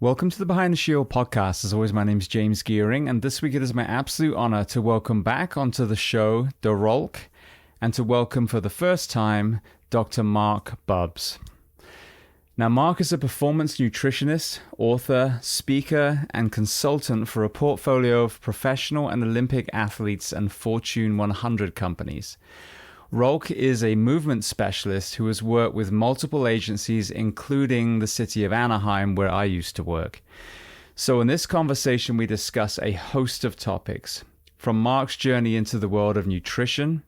Welcome to the Behind the Shield podcast. As always, my name is James Gearing, and this week it is my absolute honor to welcome back onto the show the Rulk, and to welcome for the first time Dr. Marc Bubbs. Now, Marc is a performance nutritionist, author, speaker, and consultant for a portfolio of professional and Olympic athletes and Fortune 100 companies. Rulk is a movement specialist who has worked with multiple agencies, including the city of Anaheim, where I used to work. So in this conversation, we discuss a host of topics, from Marc's journey into the world of nutrition,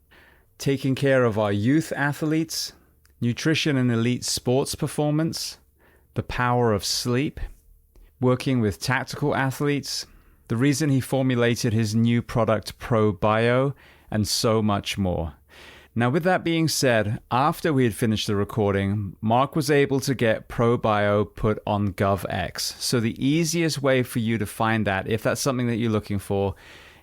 taking care of our youth athletes, nutrition and elite sports performance, the power of sleep, working with tactical athletes, the reason he formulated his new product ProBio, and so much more. Now, with that being said, after we had finished the recording, Marc was able to get ProBio put on GovX. So the easiest way for you to find that, if that's something that you're looking for,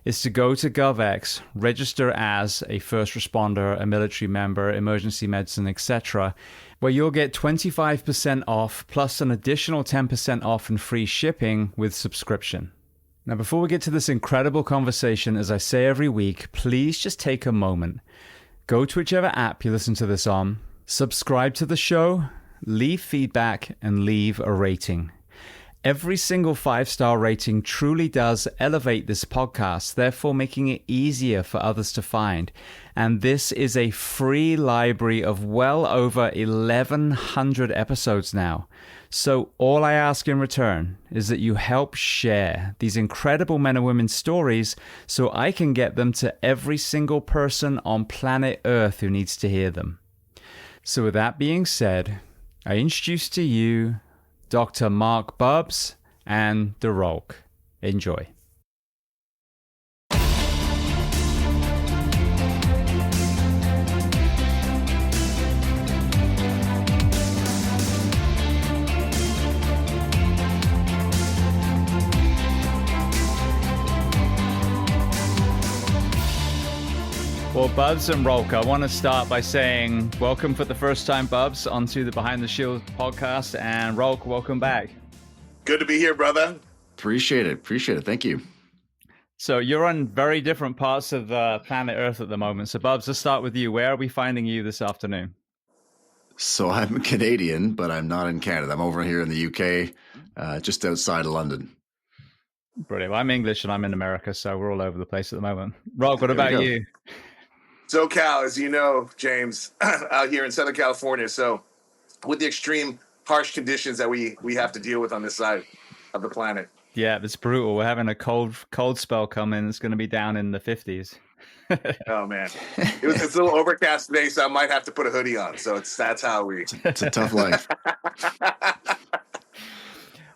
is to go to GovX, register as a first responder, a military member, emergency medicine, etc., where you'll get 25% off plus an additional 10% off and free shipping with subscription. Now, before we get to this incredible conversation, as I say every week, please just take a moment. Go to whichever app you listen to this on, subscribe to the show, leave feedback, and leave a rating. Every single 5-star rating truly does elevate this podcast, therefore making it easier for others to find. And this is a free library of well over 1,100 episodes now. So all I ask in return is that you help share these incredible men and women's stories so I can get them to every single person on planet Earth who needs to hear them. So with that being said, I introduce to you Dr. Marc Bubbs and the Rulk. Enjoy. Well, Bubbs and Rulk, I want to start by saying welcome for the first time, Bubbs, onto the Behind the Shield podcast, and Rulk, welcome back. Good to be here, brother. Appreciate it. Thank you. So you're on very different parts of planet Earth at the moment. So, Bubbs, let's start with you. Where are we finding you this afternoon? So I'm Canadian, but I'm not in Canada. I'm over here in the UK, just outside of London. Brilliant. Well, I'm English and I'm in America, so we're all over the place at the moment. Rulk, what about you? SoCal, as you know, James, out here in Southern California. So with the extreme harsh conditions that we have to deal with on this side of the planet. Yeah, it's brutal. We're having a cold spell come in. It's going to be down in the 50s. Oh, man. It's a little overcast today, so I might have to put a hoodie on. So that's how we... It's a tough life.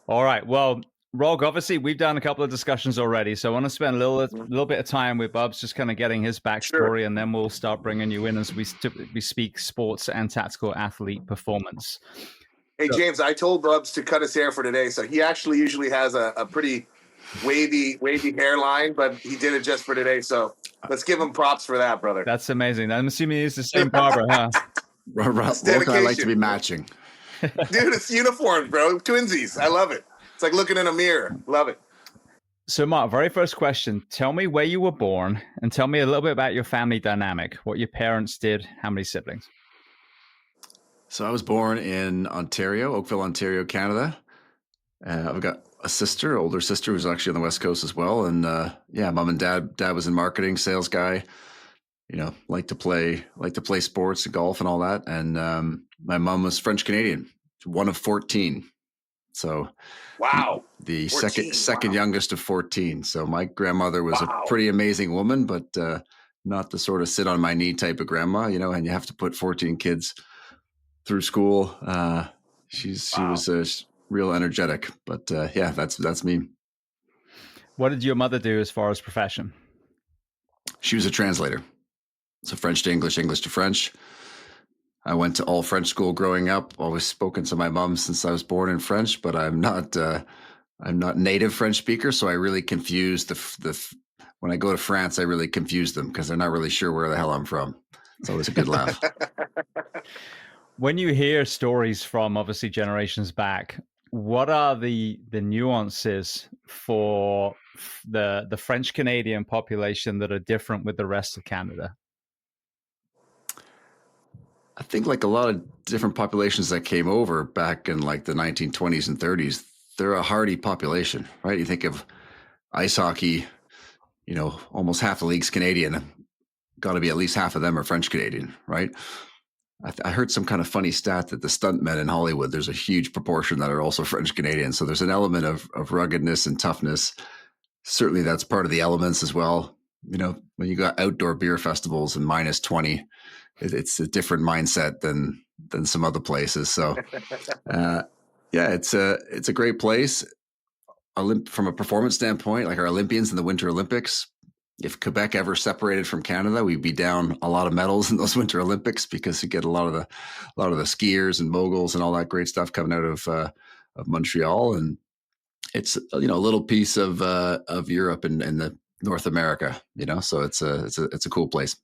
All right. Well, Rulk, obviously, we've done a couple of discussions already, so I want to spend a little bit of time with Bubbs, just kind of getting his backstory, sure. And then we'll start bringing you in as we speak sports and tactical athlete performance. Hey, James, I told Bubbs to cut his hair for today, so he actually usually has a pretty wavy hairline, but he did it just for today, so let's give him props for that, brother. That's amazing. I'm assuming he's the same barber, huh? Rulk, I like to be matching. Dude, it's uniform, bro. Twinsies. I love it. It's like looking in a mirror. Love it. So, Marc, very first question. Tell me where you were born and tell me a little bit about your family dynamic, what your parents did, how many siblings. So I was born in Ontario, Oakville, Ontario, Canada. I've got a sister, older sister, who's actually on the West Coast as well. And mom and dad was in marketing, sales guy, like to play sports, golf and all that. And my mom was French Canadian, one of 14. So wow, the 14, second youngest of 14. So my grandmother was a pretty amazing woman, but not the sort of sit on my knee type of grandma, and you have to put 14 kids through school. She was real energetic, but that's me. What did your mother do as far as profession? She was a translator. So French to English, English to French. I went to all French school growing up. Always spoken to my mom since I was born in French, but I'm not native French speaker. So I really confuse when I go to France, I really confuse them because they're not really sure where the hell I'm from. It's always a good laugh. When you hear stories from obviously generations back, what are the nuances for the French Canadian population that are different with the rest of Canada? I think like a lot of different populations that came over back in like the 1920s and 30s, they're a hardy population, right? You think of ice hockey, almost half the league's Canadian. Got to be at least half of them are French Canadian, right? I heard some kind of funny stat that the stuntmen in Hollywood, there's a huge proportion that are also French Canadian. So there's an element of ruggedness and toughness. Certainly that's part of the elements as well. When you got outdoor beer festivals and minus 20, it's a different mindset than some other places. So it's a great place. From a performance standpoint, like our Olympians in the Winter Olympics, if Quebec ever separated from Canada, we'd be down a lot of medals in those Winter Olympics because you get a lot of the skiers and moguls and all that great stuff coming out of Montreal, and it's a little piece of Europe and the North America, so it's a cool place.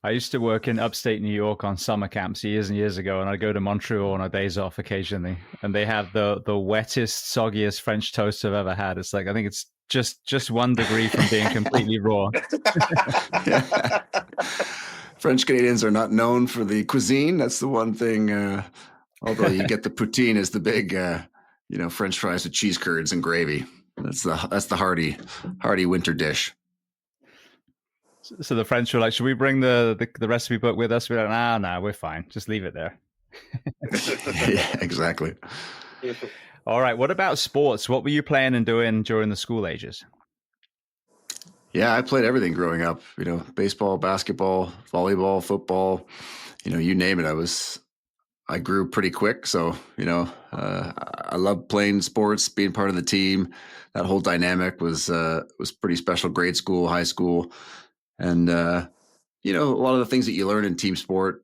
I used to work in upstate New York on summer camps years and years ago, and I'd go to Montreal on our days off occasionally, and they have the wettest, soggiest French toast I've ever had. It's like, I think it's just 1 degree from being completely raw. Yeah. French Canadians are not known for the cuisine. That's the one thing. Although you get the poutine as the big, French fries with cheese curds and gravy. That's the hearty winter dish. So the French were like, should we bring the recipe book with us? We're like, nah, we're fine. Just leave it there. Yeah, exactly. All right. What about sports? What were you playing and doing during the school ages? Yeah, I played everything growing up, baseball, basketball, volleyball, football, you name it. I grew pretty quick. So, I love playing sports, being part of the team. That whole dynamic was pretty special. Grade school, high school. And, a lot of the things that you learn in team sport,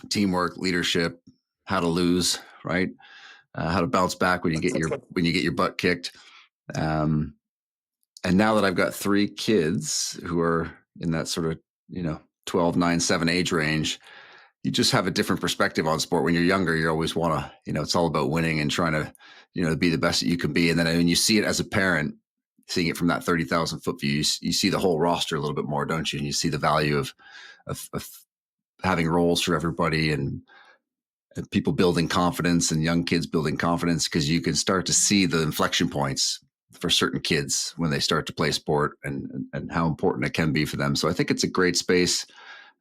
teamwork, leadership, how to lose, right? How to bounce back when you get your butt kicked. And now that I've got 3 kids who are in that sort of, 12, 9, 7 age range, you just have a different perspective on sport. When you're younger, you always want to, it's all about winning and trying to, be the best that you can be. And then when you see it as a parent, seeing it from that 30,000 foot view, you see the whole roster a little bit more, don't you? And you see the value of having roles for everybody and people building confidence and young kids building confidence, because you can start to see the inflection points for certain kids when they start to play sport and how important it can be for them. So I think it's a great space,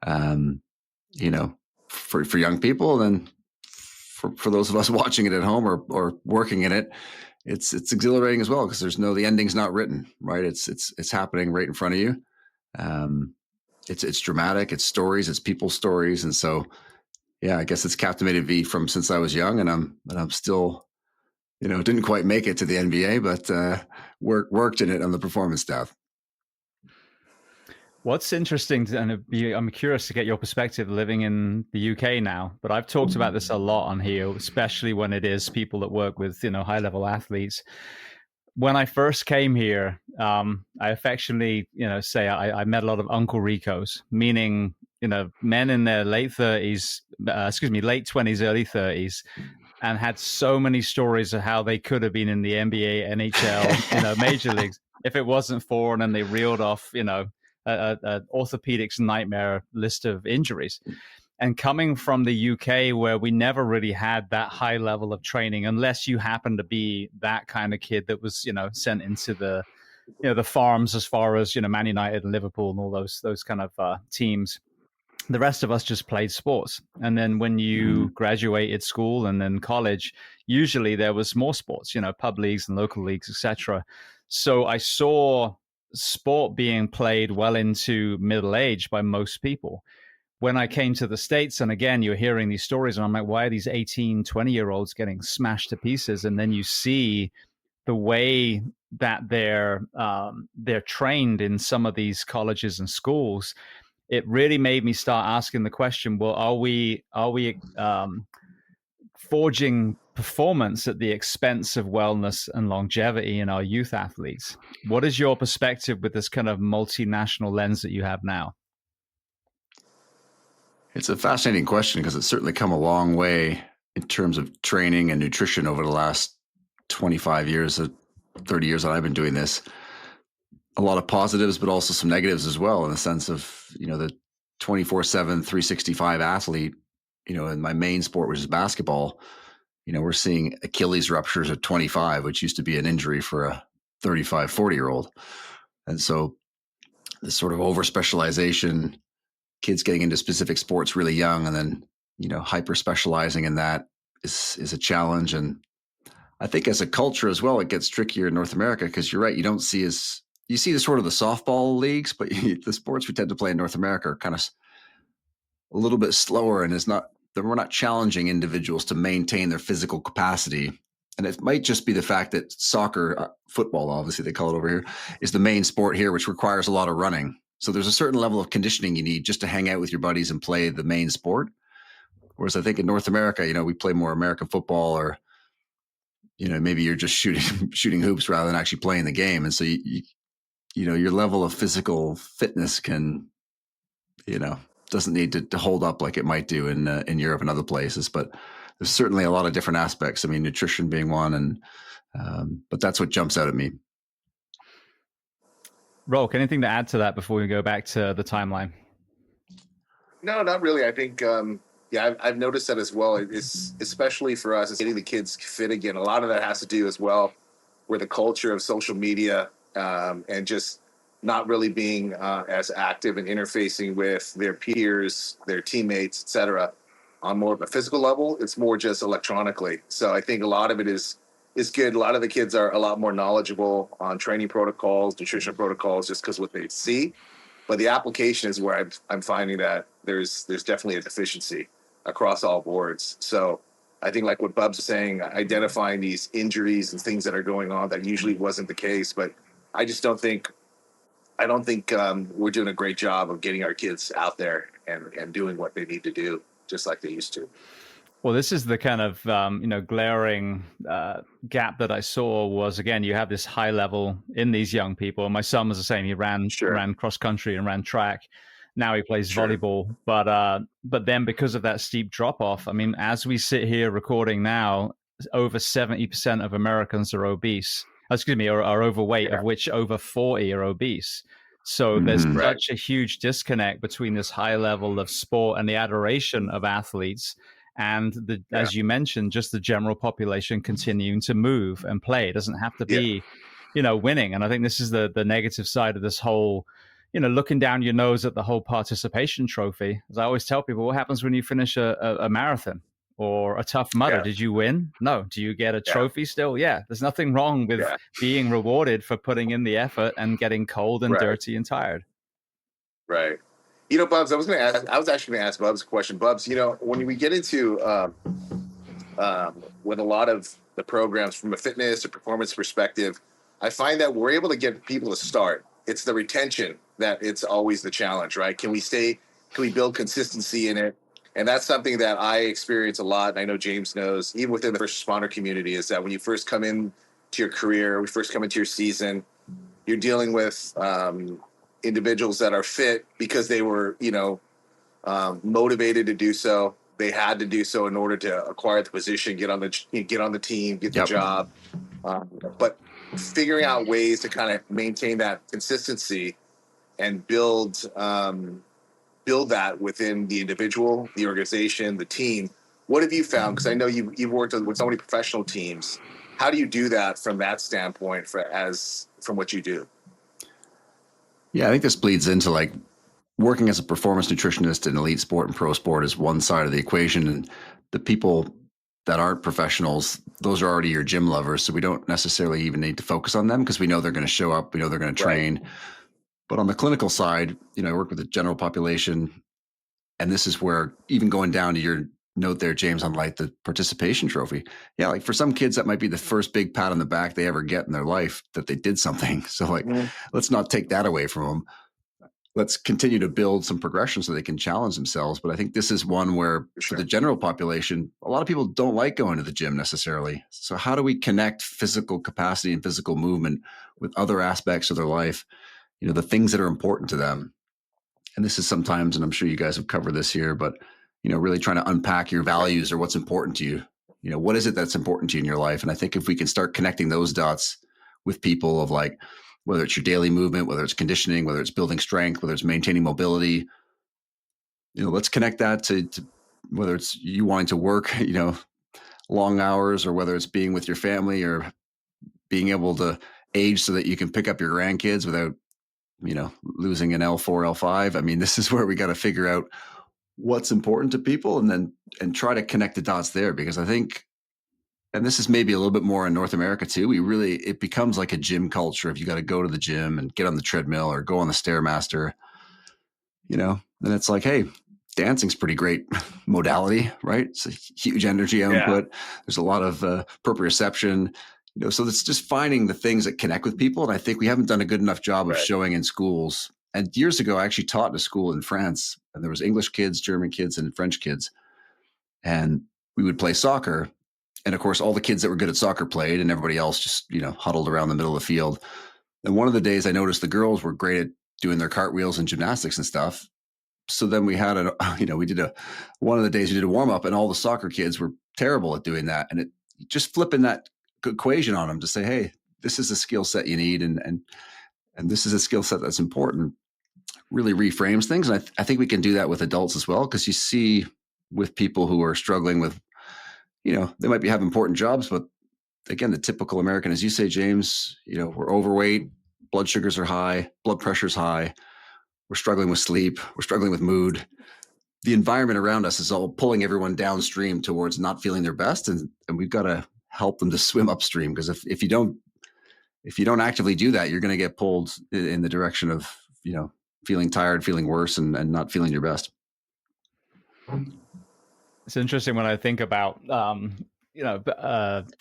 for young people. And then for those of us watching it at home or working in it, it's exhilarating as well, because the ending's not written, right? It's happening right in front of you. It's dramatic, it's stories, it's people's stories. And so, yeah, I guess it's captivated me from since I was young, and I'm still, didn't quite make it to the NBA, but worked in it on the performance staff. What's interesting, and I'm curious to get your perspective living in the UK now, but I've talked about this a lot on here, especially when it is people that work with, high-level athletes. When I first came here, I affectionately, say I met a lot of Uncle Ricos, meaning, men in their late 20s, early 30s, and had so many stories of how they could have been in the NBA, NHL, major leagues, if it wasn't for, and then they reeled off, a orthopedics nightmare list of injuries. And coming from the UK, where we never really had that high level of training, unless you happened to be that kind of kid that was, sent into the farms as far as, Man United and Liverpool and all those kind of teams. The rest of us just played sports. And then when you graduated school and then college, usually there was more sports, pub leagues and local leagues, etc. So I saw sport being played well into middle age by most people. When I came to the States, and again, you're hearing these stories, and I'm like, why are these 18, 20-year-olds getting smashed to pieces? And then you see the way that they're trained in some of these colleges and schools. It really made me start asking the question, well, are we forging performance at the expense of wellness and longevity in our youth athletes? What is your perspective with this kind of multinational lens that you have now? It's a fascinating question, because it's certainly come a long way in terms of training and nutrition over the last 25 years, 30 years that I've been doing this. A lot of positives, but also some negatives as well, in the sense of, the 24/7, 365 athlete, in my main sport, which is basketball, we're seeing Achilles ruptures at 25, which used to be an injury for a 35, 40-year-old. And so this sort of over specialization, kids getting into specific sports really young, and then, hyper specializing in that is a challenge. And I think as a culture as well, it gets trickier in North America, because you're right. You see the sort of the softball leagues, but the sports we tend to play in North America are kind of a little bit slower, and we're not challenging individuals to maintain their physical capacity. And it might just be the fact that soccer, football, obviously they call it over here, is the main sport here, which requires a lot of running. So there's a certain level of conditioning you need just to hang out with your buddies and play the main sport. Whereas I think in North America, we play more American football, or, maybe you're just shooting hoops rather than actually playing the game. And so your level of physical fitness doesn't need to hold up like it might do in Europe and other places. But there's certainly a lot of different aspects. I mean, nutrition being one, but that's what jumps out at me. Rulk, anything to add to that before we go back to the timeline? No, not really. I think, I've noticed that as well. It's especially for us, it's getting the kids fit again. A lot of that has to do as well with the culture of social media, and just not really being as active and interfacing with their peers, their teammates, et cetera, on more of a physical level. It's more just electronically. So I think a lot of it is good. A lot of the kids are a lot more knowledgeable on training protocols, nutrition protocols, just because what they see. But the application is where I'm finding that there's definitely a deficiency across all boards. So I think, like what Bubbs is saying, identifying these injuries and things that are going on that usually wasn't the case. But I don't think we're doing a great job of getting our kids out there and doing what they need to do, just like they used to. Well, this is the kind of glaring gap that I saw was, again, you have this high level in these young people. My son was the same. He ran cross country and ran track. Now he plays volleyball. But then because of that steep drop off, I mean, as we sit here recording now, over 70% of Americans are obese. Are overweight, of which over 40 are obese. So there's such a huge disconnect between this high level of sport and the adoration of athletes and as you mentioned, just the general population continuing to move and play. It doesn't have to be, winning. And I think this is the negative side of this whole, looking down your nose at the whole participation trophy. As I always tell people, what happens when you finish a marathon or a Tough Mudder? Did you win? No. Do you get a trophy still? Yeah. There's nothing wrong with being rewarded for putting in the effort and getting cold and dirty and tired. Right. Bubbs, I was actually going to ask Bubbs a question. Bubbs, when we get into with a lot of the programs from a fitness or performance perspective, I find that we're able to get people to start. It's the retention that it's always the challenge, right? Can we build consistency in it? And that's something that I experience a lot. And I know James knows, even within the first responder community, is that when you first come into your career, we first come into your season, you're dealing with individuals that are fit because they were, motivated to do so. They had to do so in order to acquire the position, get on the team, get the job. But figuring out ways to kind of maintain that consistency and build that within the individual, the organization, the team. What have you found? Because I know you've worked with so many professional teams. How do you do that from that standpoint from what you do? Yeah, I think this bleeds into like working as a performance nutritionist in elite sport and pro sport is one side of the equation. And the people that aren't professionals, those are already your gym lovers. So we don't necessarily even need to focus on them because we know they're going to show up. We know they're going to train. Right. But on the clinical side, I work with the general population. And this is where even going down to your note there, James, on like the participation trophy. Yeah, like for some kids, that might be the first big pat on the back they ever get in their life that they did something. So like, let's not take that away from them. Let's continue to build some progression so they can challenge themselves. But I think this is one where for the general population, a lot of people don't like going to the gym necessarily. So how do we connect physical capacity and physical movement with other aspects of their life, the things that are important to them? And this is sometimes, and I'm sure you guys have covered this here, but really trying to unpack your values or what's important to you. What is it that's important to you in your life? And I think if we can start connecting those dots with people of like, whether it's your daily movement, whether it's conditioning, whether it's building strength, whether it's maintaining mobility, let's connect that to whether it's you wanting to work, long hours, or whether it's being with your family or being able to age so that you can pick up your grandkids without, losing an L4, L5. I mean, this is where we got to figure out what's important to people and try to connect the dots there, because I think, and this is maybe a little bit more in North America too, it becomes like a gym culture. If you got to go to the gym and get on the treadmill or go on the Stairmaster, then it's like, hey, dancing's pretty great modality, right? It's a huge energy output. Yeah. There's a lot of proprioception, so it's just finding the things that connect with people. And I think we haven't done a good enough job of showing in schools. And years ago, I actually taught in a school in France, and there was English kids, German kids, and French kids. And we would play soccer. And of course, all the kids that were good at soccer played, and everybody else just, huddled around the middle of the field. And one of the days I noticed the girls were great at doing their cartwheels and gymnastics and stuff. So then we had one of the days we did a warm up, and all the soccer kids were terrible at doing that. And it just flipping that equation on them to say, hey, this is a skill set you need. And this is a skill set that's important, really reframes things. And I think we can do that with adults as well, because you see with people who are struggling with, they might have important jobs, but again, the typical American, as you say, James, we're overweight, blood sugars are high, blood pressure's high. We're struggling with sleep. We're struggling with mood. The environment around us is all pulling everyone downstream towards not feeling their best. And we've got to help them to swim upstream, because if you don't actively do that, you're going to get pulled in the direction of, feeling tired, feeling worse, and not feeling your best. It's interesting when I think about,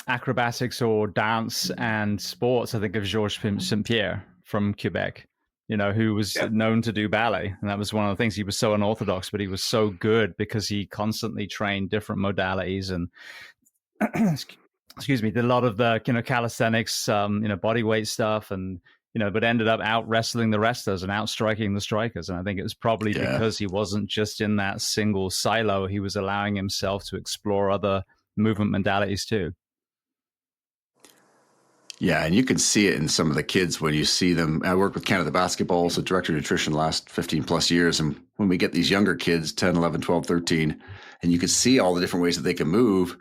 acrobatics or dance and sports. I think of Georges St. Pierre from Quebec, who was known to do ballet. And that was one of the things. He was so unorthodox, but he was so good because he constantly trained different modalities and, excuse me, did a lot of the, calisthenics, body weight stuff, and, but ended up out wrestling the wrestlers and out striking the strikers. And I think it was probably because he wasn't just in that single silo. He was allowing himself to explore other movement modalities too. Yeah, and you can see it in some of the kids when you see them. I worked with Canada Basketball, so director of nutrition last 15 plus years. And when we get these younger kids, 10, 11, 12, 13, and you can see all the different ways that they can move.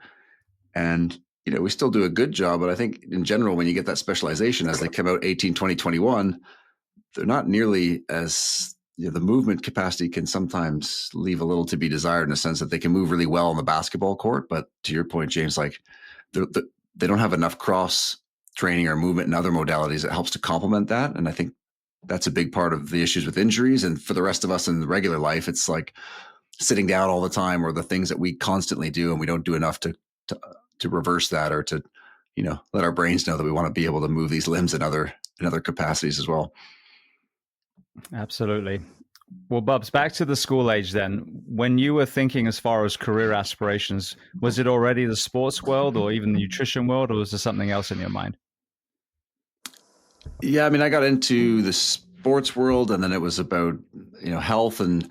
And, we still do a good job. But I think in general, when you get that specialization, as they come out 18, 20, 21, they're not nearly as, the movement capacity can sometimes leave a little to be desired, in a sense that they can move really well on the basketball court. But to your point, James, like they don't have enough cross training or movement and other modalities that helps to complement that. And I think that's a big part of the issues with injuries. And for the rest of us in the regular life, it's like sitting down all the time, or the things that we constantly do, and we don't do enough to reverse that, or to, let our brains know that we want to be able to move these limbs in other capacities as well. Absolutely. Well, Bubbs, back to the school age then. When you were thinking as far as career aspirations, was it already the sports world or even the nutrition world, or was there something else in your mind? Yeah, I mean, I got into the sports world, and then it was about, health and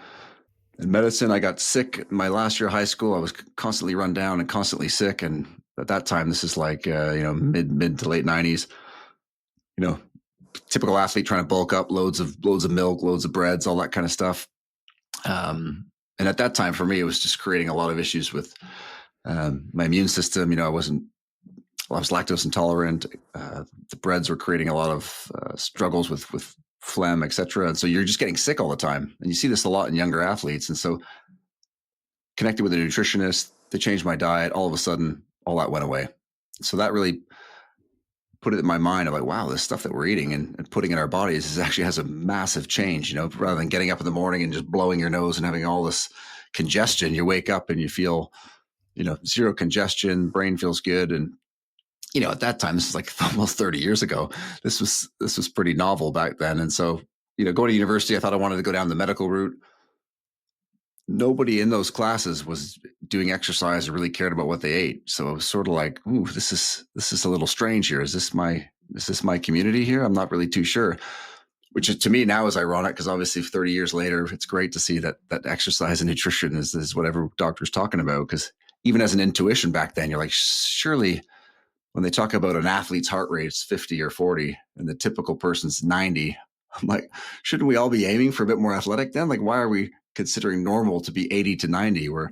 medicine. I got sick my last year of high school. I was constantly run down and constantly sick. And at that time, this is like, mid to late 90s, typical athlete trying to bulk up, loads of milk, loads of breads, all that kind of stuff. And at that time for me, it was just creating a lot of issues with my immune system. I was lactose intolerant. The breads were creating a lot of struggles with phlegm, et cetera. And so you're just getting sick all the time. And you see this a lot in younger athletes. And so connected with a nutritionist, they changed my diet. All of a sudden, all that went away. So that really put it in my mind of like, wow, this stuff that we're eating and putting in our bodies actually has a massive change. Rather than getting up in the morning and just blowing your nose and having all this congestion, you wake up and you feel, zero congestion, brain feels good. And, at that time, this is like almost 30 years ago, this was pretty novel back then. And so, going to university, I thought I wanted to go down the medical route. Nobody in those classes was doing exercise or really cared about what they ate. So it was sort of like, ooh, this is a little strange here. Is this my community here? I'm not really too sure. which is, to me now is ironic because obviously 30 years later, it's great to see that exercise and nutrition is what every doctor's talking about. Because even as an intuition back then, you're like, surely when they talk about an athlete's heart rate, it's 50 or 40 and the typical person's 90. I'm like, shouldn't we all be aiming for a bit more athletic then? Like, why are we considering normal to be 80 to 90 where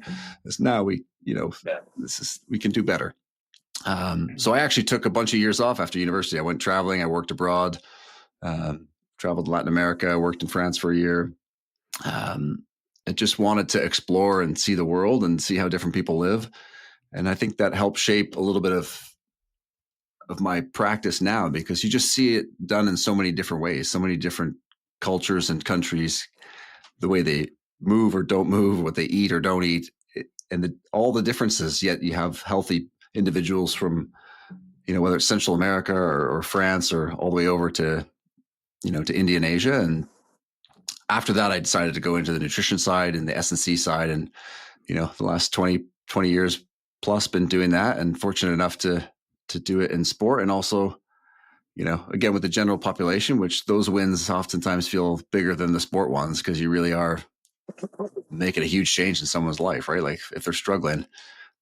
now we can do better. So I actually took a bunch of years off after university. I went traveling. I worked abroad, traveled to Latin America, worked in France for a year. I just wanted to explore and see the world and see how different people live. And I think that helped shape a little bit of my practice now, because you just see it done in so many different ways, so many different cultures and countries, the way they move or don't move, what they eat or don't eat, and all the differences. Yet you have healthy individuals from, whether it's Central America or France or all the way over to, to India and Asia. And after that, I decided to go into the nutrition side and the S&C side. And, the last 20 years plus been doing that, and fortunate enough to do it in sport. And also, again, with the general population, which those wins oftentimes feel bigger than the sport ones, because you really are making a huge change in someone's life, right? Like if they're struggling,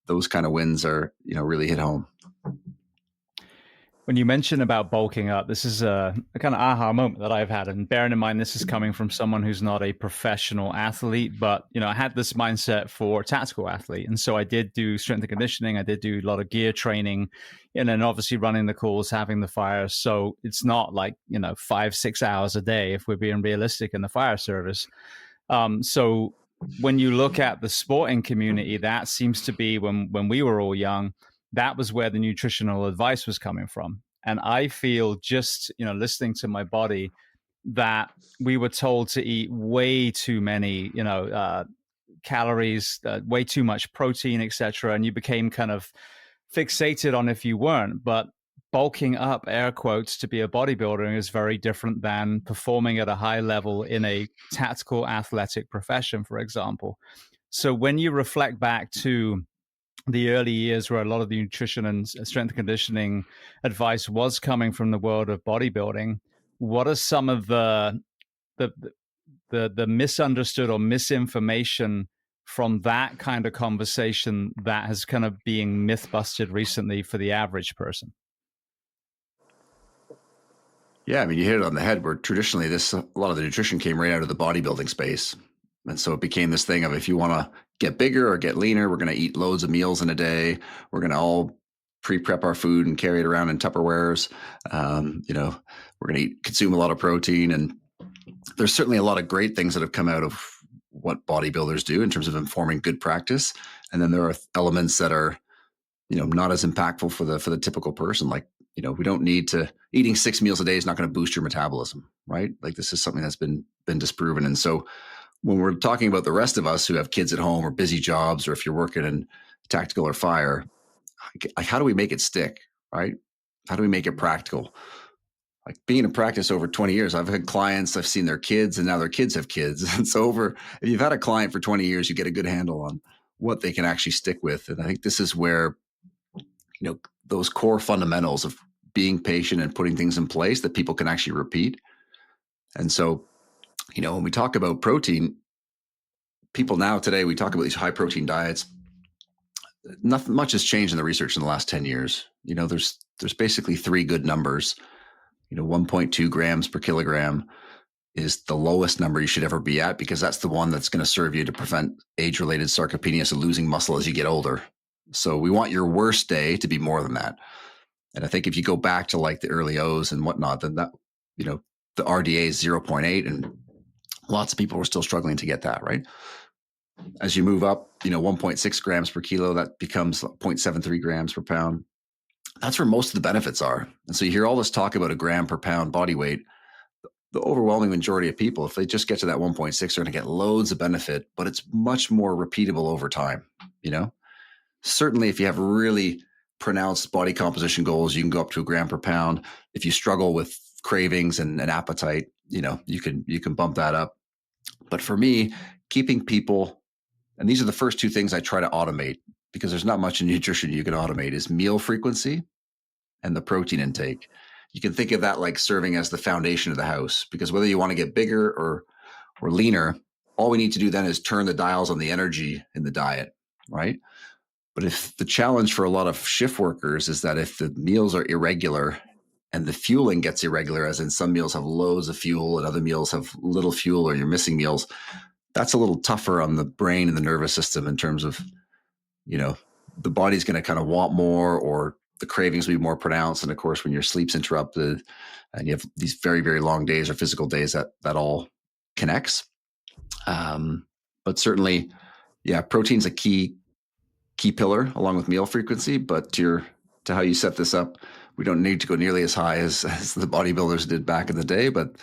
those kind of wins are, really hit home. When you mention about bulking up, this is a kind of aha moment that I've had. And bearing in mind, this is coming from someone who's not a professional athlete, but, I had this mindset for a tactical athlete. And so I did do strength and conditioning. I did do a lot of gear training, and then obviously running the calls, having the fire. So it's not like, 5-6 hours a day, if we're being realistic, in the fire service. So when you look at the sporting community, that seems to be when we were all young, that was where the nutritional advice was coming from. And I feel just, listening to my body, that we were told to eat way too many, calories, way too much protein, etc. And you became kind of fixated on if you weren't. But bulking up, air quotes, to be a bodybuilder is very different than performing at a high level in a tactical athletic profession, for example. So when you reflect back to the early years where a lot of the nutrition and strength and conditioning advice was coming from the world of bodybuilding, what are some of the misunderstood or misinformation from that kind of conversation that has kind of being myth busted recently for the average person? Yeah, I mean, you hit it on the head, where traditionally a lot of the nutrition came right out of the bodybuilding space. And so it became this thing of, if you want to get bigger or get leaner, we're going to eat loads of meals in a day. We're going to all pre-prep our food and carry it around in Tupperwares. We're going to consume a lot of protein. And there's certainly a lot of great things that have come out of what bodybuilders do in terms of informing good practice. And then there are elements that are, not as impactful for the typical person. Like, we don't need to, eating 6 meals a day is not going to boost your metabolism, right? Like, this is something that's been disproven. And so when we're talking about the rest of us who have kids at home or busy jobs, or if you're working in tactical or fire, like, how do we make it stick, right? How do we make it practical? Like, being in practice over 20 years, I've had clients, I've seen their kids, and now their kids have kids. And so if you've had a client for 20 years, you get a good handle on what they can actually stick with. And I think this is where, those core fundamentals of being patient and putting things in place that people can actually repeat. And so, when we talk about protein, people now today, we talk about these high protein diets. Nothing much has changed in the research in the last 10 years. There's basically 3 good numbers. 1.2 grams per kilogram is the lowest number you should ever be at, because that's the one that's going to serve you to prevent age-related sarcopenia, so losing muscle as you get older. So we want your worst day to be more than that. And I think if you go back to like the early O's and whatnot, then that, the RDA is 0.8, and lots of people were still struggling to get that, right? As you move up, 1.6 grams per kilo, that becomes 0.73 grams per pound. That's where most of the benefits are. And so you hear all this talk about a gram per pound body weight. The overwhelming majority of people, if they just get to that 1.6, are going to get loads of benefit, but it's much more repeatable over time. Certainly if you have really pronounced body composition goals, you can go up to a gram per pound. If you struggle with cravings and appetite, you can bump that up. But for me, keeping people, and these are the first 2 things I try to automate, because there's not much in nutrition you can automate, is meal frequency and the protein intake. you can think of that like serving as the foundation of the house, because whether you want to get bigger or leaner, all we need to do then is turn the dials on the energy in the diet, right? But if the challenge for a lot of shift workers is that if the meals are irregular and the fueling gets irregular, as in some meals have loads of fuel and other meals have little fuel, or you're missing meals, that's a little tougher on the brain and the nervous system in terms of, the body's going to kind of want more, or the cravings will be more pronounced. And of course, when your sleep's interrupted and you have these very, very long days or physical days, that all connects. But certainly, protein's a key pillar along with meal frequency. But to how you set this up, we don't need to go nearly as high as the bodybuilders did back in the day, but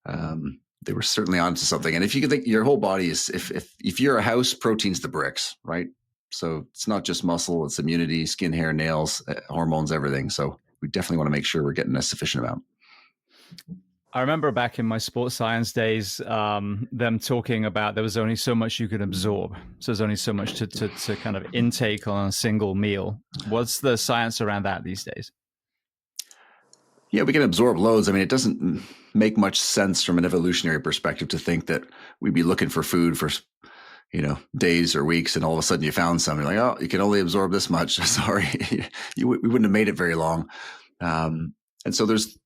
they were certainly onto something. And if you could think, your whole body is, if you're a house, protein's the bricks, right? So it's not just muscle, it's immunity, skin, hair, nails, hormones, everything. So we definitely want to make sure we're getting a sufficient amount. I remember back in my sports science days, them talking about there was only so much you could absorb. So there's only so much to kind of intake on a single meal. What's the science around that these days? Yeah, we can absorb loads. I mean, it doesn't make much sense from an evolutionary perspective to think that we'd be looking for food for, days or weeks, and all of a sudden you found something like, oh, you can only absorb this much. Sorry, we wouldn't have made it very long. And so there's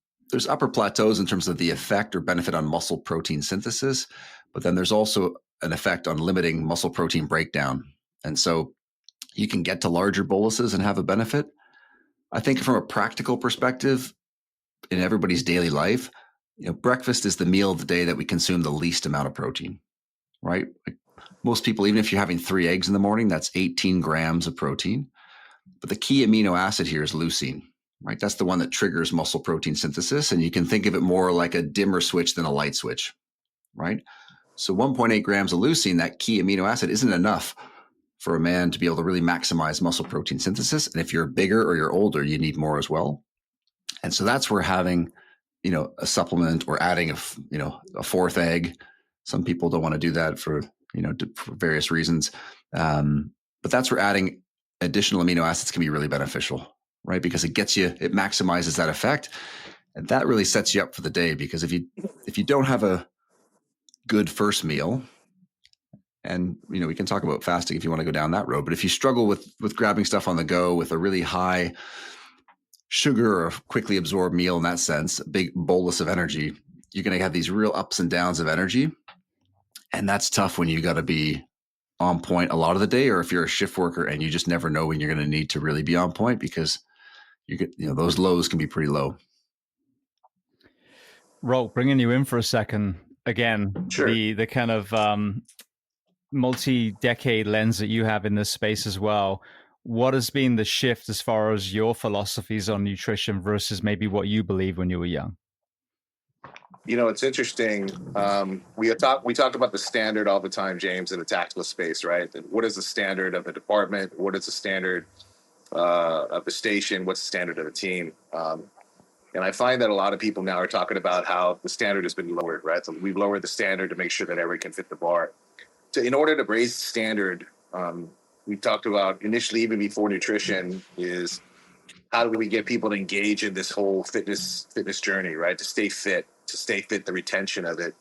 upper plateaus in terms of the effect or benefit on muscle protein synthesis, but then there's also an effect on limiting muscle protein breakdown. And so you can get to larger boluses and have a benefit. I think from a practical perspective, in everybody's daily life, breakfast is the meal of the day that we consume the least amount of protein, right? Like most people, even if you're having 3 eggs in the morning, that's 18 grams of protein. But the key amino acid here is leucine, right? That's the one that triggers muscle protein synthesis. And you can think of it more like a dimmer switch than a light switch, right? So 1.8 grams of leucine, that key amino acid, isn't enough for a man to be able to really maximize muscle protein synthesis. And if you're bigger or you're older, you need more as well. And so that's where having, a supplement or adding a 4th egg. Some people don't want to do that for various reasons. But that's where adding additional amino acids can be really beneficial, right? Because it maximizes that effect. And that really sets you up for the day, because if you don't have a good first meal, and, we can talk about fasting if you want to go down that road, but if you struggle with grabbing stuff on the go with a really high sugar or quickly absorbed meal in that sense, a big bolus of energy, you're going to have these real ups and downs of energy. And that's tough when you got to be on point a lot of the day, or if you're a shift worker and you just never know when you're going to need to really be on point, because those lows can be pretty low. Rulk, bringing you in for a second again, Sure. the kind of multi-decade lens that you have in this space as well. What has been the shift as far as your philosophies on nutrition versus maybe what you believed when you were young? It's interesting. We talk about the standard all the time, James, in the tactical space, right? And what is the standard of the department? What is the standard of the station? What's the standard of the team? And I find that a lot of people now are talking about how the standard has been lowered, right? So we've lowered the standard to make sure that everyone can fit the bar. So in order to raise the standard, we talked about initially, even before nutrition, is how do we get people to engage in this whole fitness journey, right? To stay fit, the retention of it.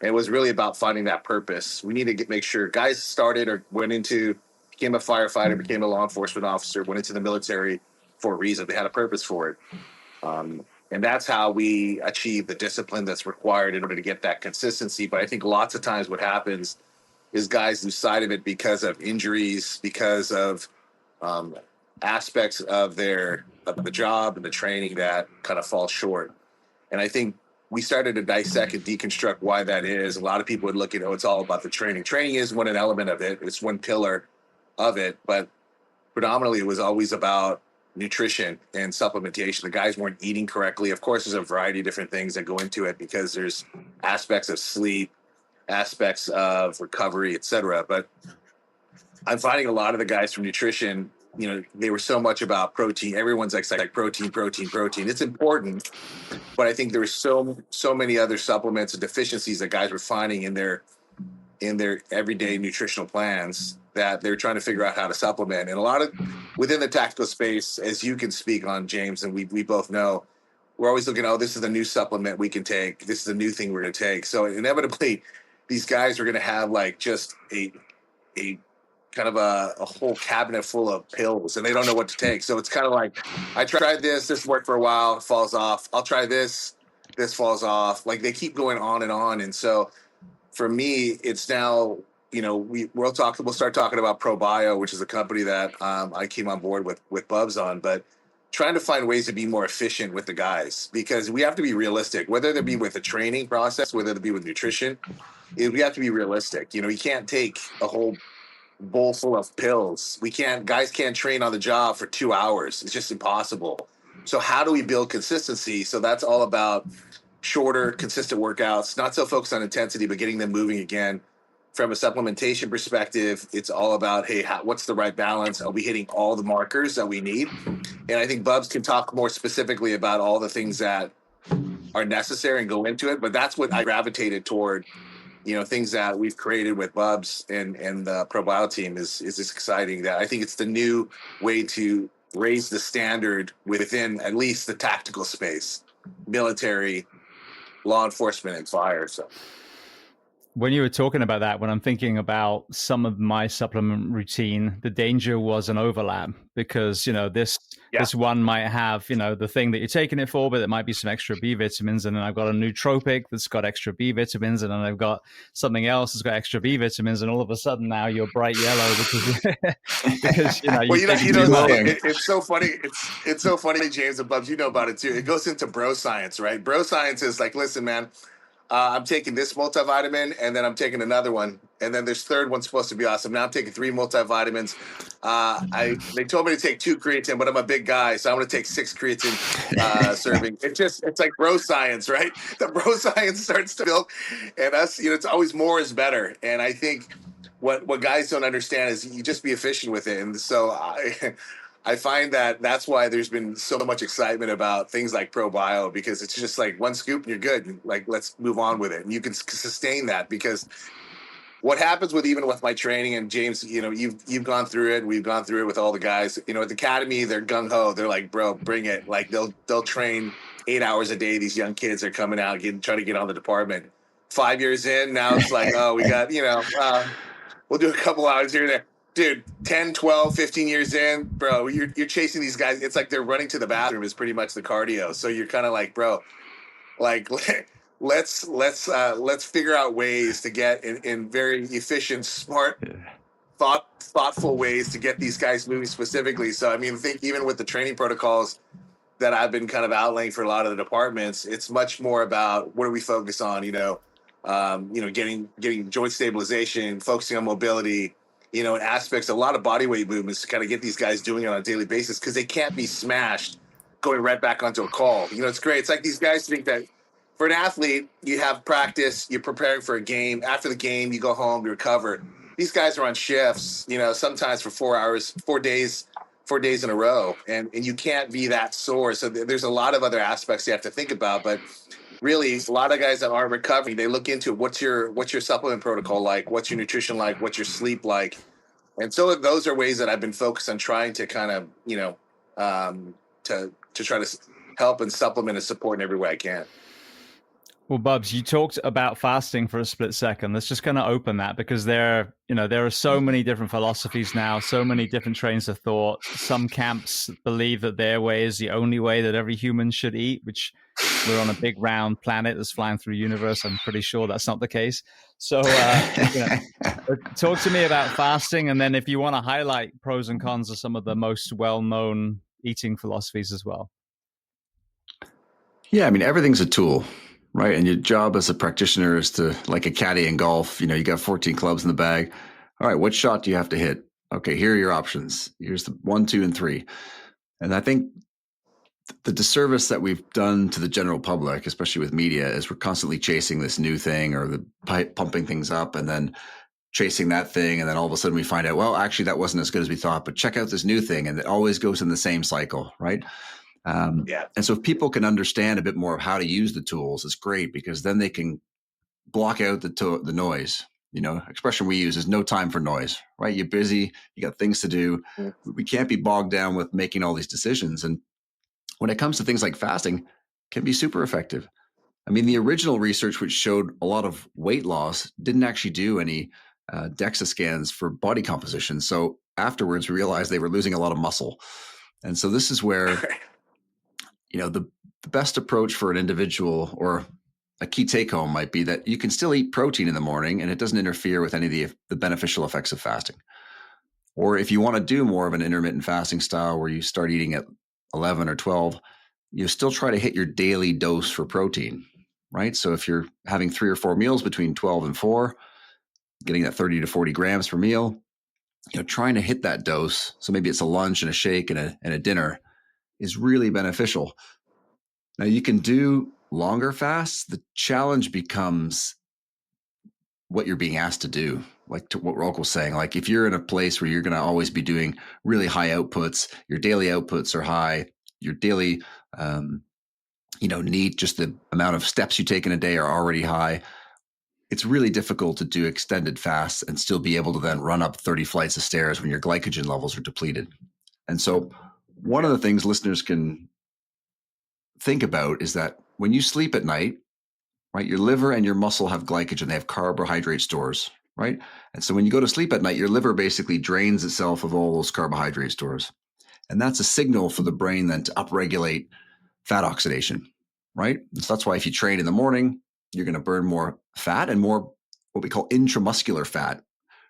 And it was really about finding that purpose. We need to make sure guys started or became a firefighter, became a law enforcement officer, went into the military for a reason. They had a purpose for it. And that's how we achieve the discipline that's required in order to get that consistency. But I think lots of times what happens is guys lose sight of it because of injuries, because of aspects of the job and the training that kind of fall short. And I think we started to dissect and deconstruct why that is. A lot of people would look at, it's all about the training. Training is one element of it. It's one pillar of it. But predominantly, it was always about nutrition and supplementation. The guys weren't eating correctly. Of course, there's a variety of different things that go into it, because there's aspects of sleep, aspects of recovery, et cetera. But I'm finding a lot of the guys from nutrition, they were so much about protein. Everyone's like protein. It's important, but I think there were so many other supplements and deficiencies that guys were finding in their everyday nutritional plans that they're trying to figure out how to supplement. And a lot of within the tactical space, as you can speak on, James, and we both know, we're always looking, oh, this is a new supplement we can take. This is a new thing we're going to take. So inevitably, these guys are going to have like just a kind of a whole cabinet full of pills, and they don't know what to take. So it's kind of like, I tried this worked for a while, it falls off. I'll try this falls off. Like they keep going on and on. And so for me, it's now, we'll start talking about ProBio, which is a company that I came on board with Bubbs on, but trying to find ways to be more efficient with the guys, because we have to be realistic, whether it be with the training process, whether it be with nutrition, we have to be realistic. You can't take a whole bowl full of pills. Guys can't train on the job for 2 hours. It's just impossible. So how do we build consistency? So that's all about shorter, consistent workouts, not so focused on intensity, but getting them moving again. From a supplementation perspective, it's all about, hey, what's the right balance? Are we hitting all the markers that we need? And I think Bubbs can talk more specifically about all the things that are necessary and go into it. But that's what I gravitated toward. Things that we've created with Bubbs and the ProBio team is exciting. That I think it's the new way to raise the standard within at least the tactical space, military, law enforcement, and fire. So when you were talking about that, when I'm thinking about some of my supplement routine, the danger was an overlap, because, this one might have, the thing that you're taking it for, but it might be some extra B vitamins. And then I've got a nootropic that's got extra B vitamins. And then I've got something else that's got extra B vitamins. And all of a sudden now you're bright yellow because it's so funny. It's so funny, James and Bubbs, you know about it too. It goes into bro science, right? Bro science is like, listen, man, I'm taking this multivitamin, and then I'm taking another one, and then this third one's supposed to be awesome. Now I'm taking 3 multivitamins. They told me to take 2 creatine, but I'm a big guy, so I'm going to take 6 creatine serving. It's like bro science, right? The bro science starts to build, and us, it's always more is better. And I think what guys don't understand is you just be efficient with it. And so I find that that's why there's been so much excitement about things like ProBio, because it's just like one scoop and you're good. Like, let's move on with it. And you can sustain that, because what happens with my training, and James, you've gone through it. We've gone through it with all the guys, at the academy, they're gung ho. They're like, bro, bring it. Like they'll train 8 hours a day. These young kids are coming out, trying to get on the department. 5 years in, now it's like, oh, we got, we'll do a couple hours here and there. Dude, 10, 12, 15 years in, bro, you're chasing these guys. It's like they're running to the bathroom is pretty much the cardio. So you're kind of like, bro, like let's figure out ways to get in very efficient, smart, thoughtful ways to get these guys moving specifically. So I think even with the training protocols that I've been kind of outlaying for a lot of the departments, it's much more about what do we focus on, getting joint stabilization, focusing on mobility, aspects, a lot of body weight movements to kind of get these guys doing it on a daily basis, because they can't be smashed going right back onto a call. It's great. It's like these guys think that for an athlete, you have practice, you're preparing for a game. After the game, you go home, you recover. These guys are on shifts, sometimes for 4 hours, 4 days in a row. And you can't be that sore. So there's a lot of other aspects you have to think about. But really, a lot of guys that aren't recovering, they look into what's your supplement protocol like, what's your nutrition like, what's your sleep like. And so those are ways that I've been focused on trying to kind of, to try to help and supplement and support in every way I can. Well, Bubbs, you talked about fasting for a split second. Let's just kind of open that, because there are so many different philosophies now, so many different trains of thought. Some camps believe that their way is the only way that every human should eat, which we're on a big round planet that's flying through the universe. I'm pretty sure that's not the case. So talk to me about fasting. And then if you want to highlight pros and cons of some of the most well-known eating philosophies as well. Yeah, everything's a tool, right? And your job as a practitioner is to, like a caddy in golf, you got 14 clubs in the bag. All right, what shot do you have to hit? Okay, here are your options. Here's the 1, 2, and 3. And I think the disservice that we've done to the general public, especially with media, is we're constantly chasing this new thing, or pumping things up and then chasing that thing. And then all of a sudden we find out, well, actually that wasn't as good as we thought, but check out this new thing. And it always goes in the same cycle, right? And so if people can understand a bit more of how to use the tools, it's great, because then they can block out the noise. Expression we use is no time for noise, right? You're busy, you got things to do. We can't be bogged down with making all these decisions. And when it comes to things like fasting, can be super effective. I mean, the original research, which showed a lot of weight loss, didn't actually do any DEXA scans for body composition. So afterwards, we realized they were losing a lot of muscle. And so this is where, the best approach for an individual, or a key take home, might be that you can still eat protein in the morning and it doesn't interfere with any of the beneficial effects of fasting. Or if you want to do more of an intermittent fasting style where you start eating at 11 or 12, you still try to hit your daily dose for protein, right? So if you're having 3 or 4 meals between 12 and 4, getting that 30 to 40 grams per meal, trying to hit that dose. So maybe it's a lunch and a shake and a dinner is really beneficial. Now you can do longer fasts. The challenge becomes what you're being asked to do. Like to what Rulk was saying, like if you're in a place where you're going to always be doing really high outputs, your daily outputs are high, your daily, need, just the amount of steps you take in a day are already high. It's really difficult to do extended fasts and still be able to then run up 30 flights of stairs when your glycogen levels are depleted. And so one of the things listeners can think about is that when you sleep at night, right, your liver and your muscle have glycogen, they have carbohydrate stores, right? And so when you go to sleep at night, your liver basically drains itself of all those carbohydrate stores. And that's a signal for the brain then to upregulate fat oxidation, right? So that's why if you train in the morning, you're going to burn more fat and more what we call intramuscular fat,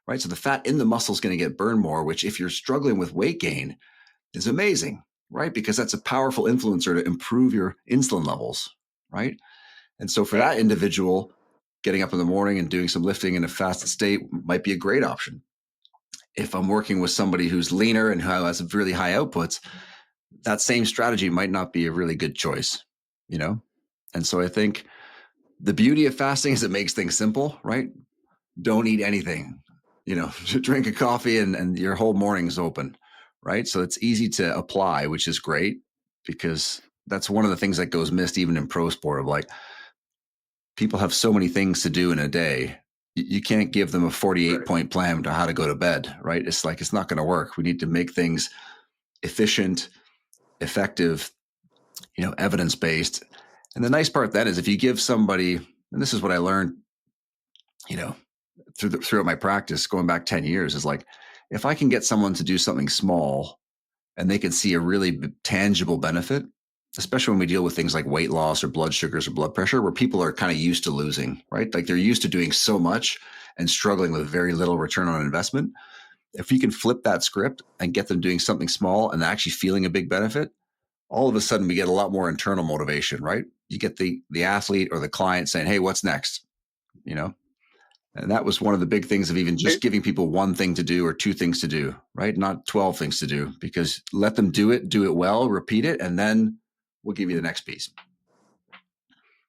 right? So the fat in the muscle is going to get burned more, which if you're struggling with weight gain is amazing, right? Because that's a powerful influencer to improve your insulin levels, right? And so for that individual, getting up in the morning and doing some lifting in a fasted state might be a great option. If I'm working with somebody who's leaner and who has really high outputs, that same strategy might not be a really good choice, And so I think the beauty of fasting is it makes things simple, right? Don't eat anything, drink a coffee and your whole morning's open, right? So it's easy to apply, which is great because that's one of the things that goes missed even in pro sport of like, people have so many things to do in a day. You can't give them a 48-point plan to how to go to bed, right? It's like, it's not going to work. We need to make things efficient, effective, evidence-based. And the nice part then is if you give somebody, and this is what I learned, throughout my practice, going back 10 years, is like, if I can get someone to do something small and they can see a really tangible benefit, especially when we deal with things like weight loss or blood sugars or blood pressure, where people are kind of used to losing, right? Like they're used to doing so much and struggling with very little return on investment. If you can flip that script and get them doing something small and actually feeling a big benefit, all of a sudden we get a lot more internal motivation, right? You get the athlete or the client saying, hey, what's next? And that was one of the big things of even just giving people one thing to do or 2 things to do, right? Not 12 things to do, because let them do it well, repeat it, and then we'll give you the next piece.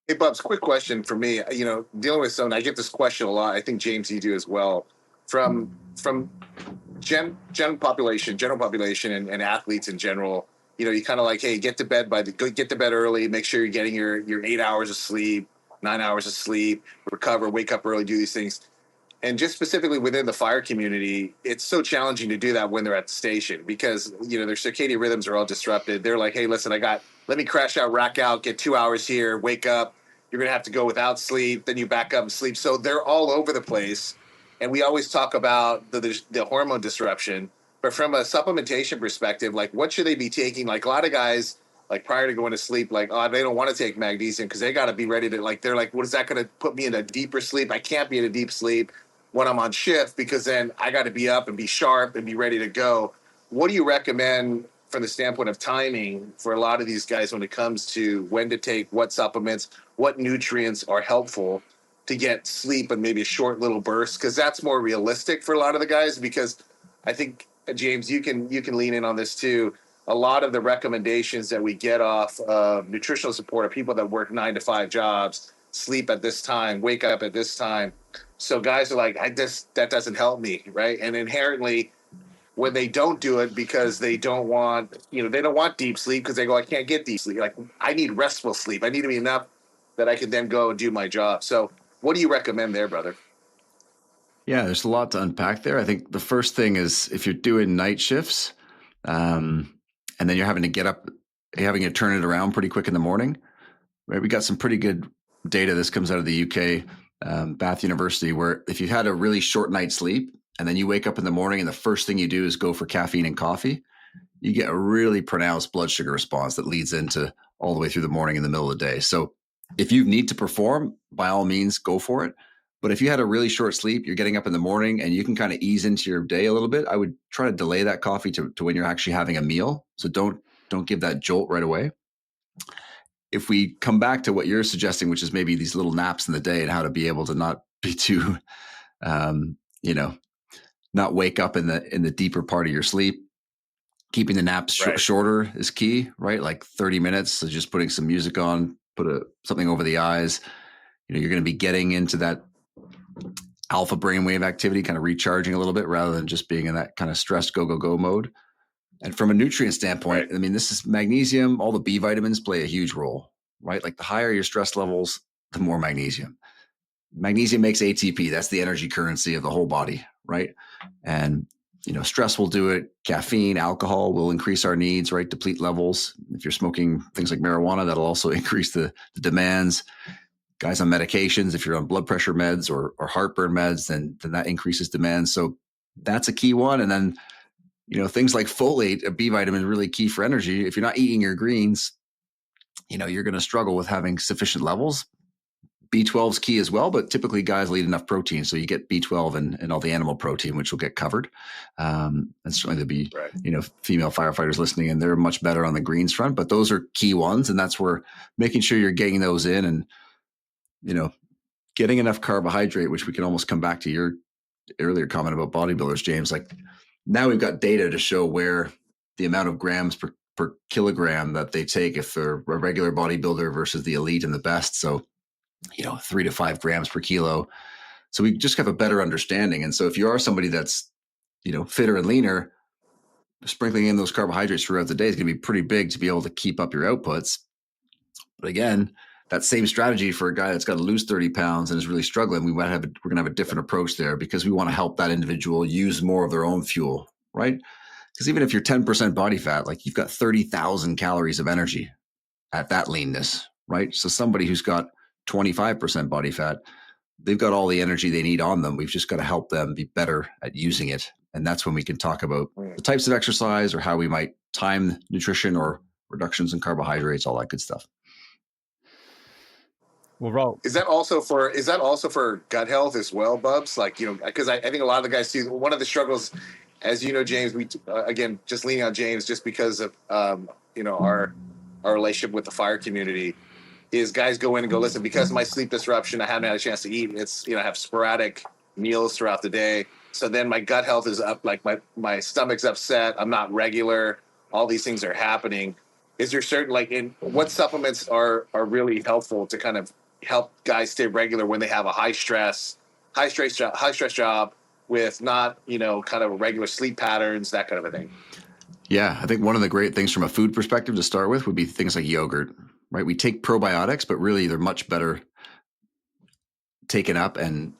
Hey, Bubbs, quick question for me. Dealing with someone, I get this question a lot. I think, James, you do as well. From general population and athletes in general, you kind of like, hey, get to bed early, make sure you're getting your 8 hours of sleep, 9 hours of sleep, recover, wake up early, do these things. And just specifically within the fire community, it's so challenging to do that when they're at the station because, their circadian rhythms are all disrupted. They're like, hey, listen, let me crash out, rack out, get 2 hours here, wake up. You're going to have to go without sleep. Then you back up and sleep. So they're all over the place. And we always talk about the hormone disruption. But from a supplementation perspective, like what should they be taking? Like a lot of guys, like prior to going to sleep, like, they don't want to take magnesium because they got to be ready to, like, they're like, what is that going to put me in a deeper sleep? I can't be in a deep sleep when I'm on shift because then I got to be up and be sharp and be ready to go. What do you recommend from the standpoint of timing for a lot of these guys when it comes to when to take what supplements, what nutrients are helpful to get sleep and maybe a short little burst? Because that's more realistic for a lot of the guys, because I think, James, you can lean in on this too. A lot of the recommendations that we get off of nutritional support are people that work 9 to 5 jobs, sleep at this time, wake up at this time. So guys are like, that doesn't help me, right? And inherently, when they don't do it because they don't want deep sleep because they go, I can't get deep sleep. Like, I need restful sleep. I need to be enough that I can then go and do my job. So what do you recommend there, brother? Yeah, there's a lot to unpack there. I think the first thing is if you're doing night shifts, and then you're having to get up, having to turn it around pretty quick in the morning, right? We got some pretty good data. This comes out of the UK, Bath University, where if you had a really short night's sleep and then you wake up in the morning and the first thing you do is go for caffeine and coffee, you get a really pronounced blood sugar response that leads into all the way through the morning in the middle of the day. So if you need to perform, by all means, go for it. But if you had a really short sleep, you're getting up in the morning and you can kind of ease into your day a little bit, I would try to delay that coffee to when you're actually having a meal. So don't give that jolt right away. If we come back to what you're suggesting, which is maybe these little naps in the day and how to be able to not be too, not wake up in the deeper part of your sleep, keeping the naps shorter is key, right? Like 30 minutes. So just putting some music on, something over the eyes. You're going to be getting into that alpha brainwave activity, kind of recharging a little bit rather than just being in that kind of stressed go mode. And from a nutrient standpoint, I mean, this is magnesium. All the B vitamins play a huge role, right? Like the higher your stress levels, the more magnesium. Magnesium makes ATP. That's the energy currency of the whole body, right? And stress will do it. Caffeine, alcohol will increase our needs, right? Deplete levels. If you're smoking things like marijuana, that'll also increase the demands. Guys on medications, if you're on blood pressure meds or heartburn meds, then that increases demand. So that's a key one. And then, things like folate, a B vitamin, is really key for energy. If you're not eating your greens, you're going to struggle with having sufficient levels. B12 is key as well, but typically guys will eat enough protein. So you get B12 and all the animal protein, which will get covered. And certainly there'll be, female firefighters listening, and they're much better on the greens front, but those are key ones. And that's where making sure you're getting those in and, getting enough carbohydrate, which we can almost come back to your earlier comment about bodybuilders, James. Like now we've got data to show where the amount of grams per kilogram that they take if they're a regular bodybuilder versus the elite and the best. So 3 to 5 grams per kilo. So we just have a better understanding. And so if you are somebody that's, fitter and leaner, sprinkling in those carbohydrates throughout the day is going to be pretty big to be able to keep up your outputs. But again, that same strategy for a guy that's got to lose 30 pounds and is really struggling, we're going to have a different approach there because we want to help that individual use more of their own fuel, right? Because even if you're 10% body fat, like you've got 30,000 calories of energy at that leanness, right? So somebody who's got 25% body fat, they've got all the energy they need on them. We've just got to help them be better at using it. And that's when we can talk about the types of exercise or how we might time nutrition or reductions in carbohydrates, all that good stuff. Well, Rulk, is that also for gut health as well, Bubbs? Like, because I think a lot of the guys see one of the struggles, as you know, James, we again, just leaning on James just because of our relationship with the fire community, is guys go in and go, listen, because of my sleep disruption, I haven't had a chance to eat. It's, I have sporadic meals throughout the day. So then my gut health is up, like my stomach's upset. I'm not regular. All these things are happening. Is there certain, what supplements are really helpful to kind of help guys stay regular when they have a high stress job with not, kind of regular sleep patterns, that kind of a thing? Yeah, I think one of the great things from a food perspective to start with would be things like yogurt, right? We take probiotics, but really they're much better taken up and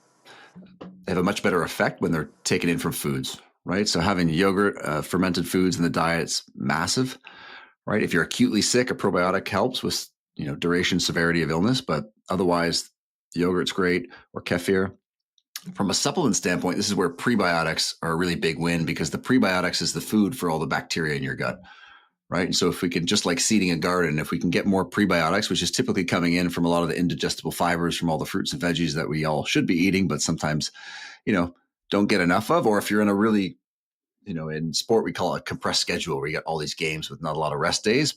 they have a much better effect when they're taken in from foods, right? So having yogurt, fermented foods in the diet's massive, right? If you're acutely sick, a probiotic helps with, duration, severity of illness, but otherwise yogurt's great, or kefir. From a supplement standpoint, this is where prebiotics are a really big win because the prebiotics is the food for all the bacteria in your gut, right? And so if we can, just like seeding a garden, if we can get more prebiotics, which is typically coming in from a lot of the indigestible fibers from all the fruits and veggies that we all should be eating, but sometimes, don't get enough of, or if you're in a really, in sport, we call it a compressed schedule where you got all these games with not a lot of rest days.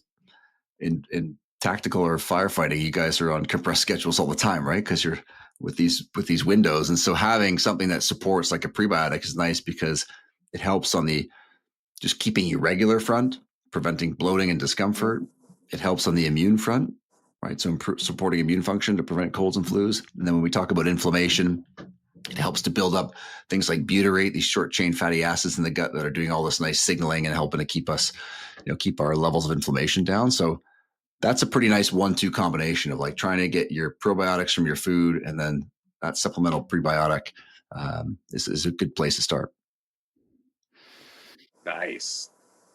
In tactical or firefighting, you guys are on compressed schedules all the time, right? Because you're with these windows. And so having something that supports like a prebiotic is nice because it helps on the just keeping you regular front, preventing bloating and discomfort. It helps on the immune front, right? So supporting immune function to prevent colds and flus. And then when we talk about inflammation, it helps to build up things like butyrate, these short chain fatty acids in the gut that are doing all this nice signaling and helping to keep us, keep our levels of inflammation down. So that's a pretty nice 1-2 combination of like trying to get your probiotics from your food and then that supplemental prebiotic is a good place to start. Nice.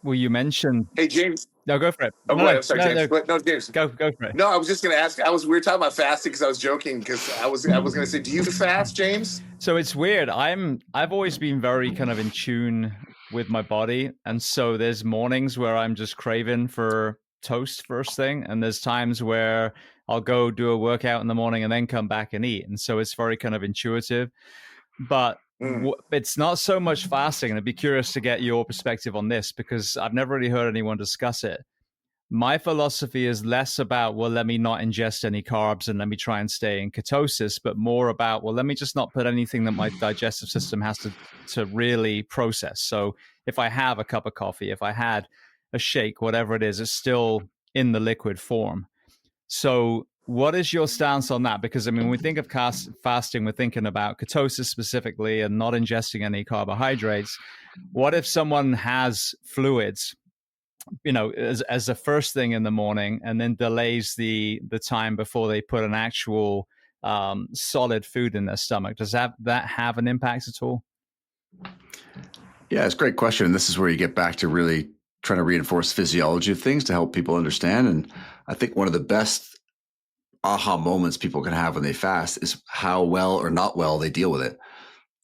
Well, you mentioned. Hey, James. No, go for it. Oh, No, go ahead. no, I'm sorry, no, James. no. But no, James. Go for it. No, I was just going to ask. We were talking about fasting because I was joking because I was going to say, do you fast, James? So it's weird. I've always been very kind of in tune with my body, and so there's mornings where I'm just craving for toast first thing, and there's times where I'll go do a workout in the morning and then come back and eat, and so it's very kind of intuitive. But it's not so much fasting, and I'd be curious to get your perspective on this because I've never really heard anyone discuss it. My philosophy is less about, well, let me not ingest any carbs and let me try and stay in ketosis, but more about, well, let me just not put anything that my digestive system has to really process. So if I have a cup of coffee, if I had a shake, whatever it is, it's still in the liquid form. So what is your stance on that? Because, I mean, when we think of fasting, we're thinking about ketosis specifically and not ingesting any carbohydrates. What if someone has fluids, as the first thing in the morning, and then delays the time before they put an actual solid food in their stomach? Does that have an impact at all? Yeah, it's a great question. And this is where you get back to really trying to reinforce physiology of things to help people understand. And I think one of the best aha moments people can have when they fast is how well or not well they deal with it.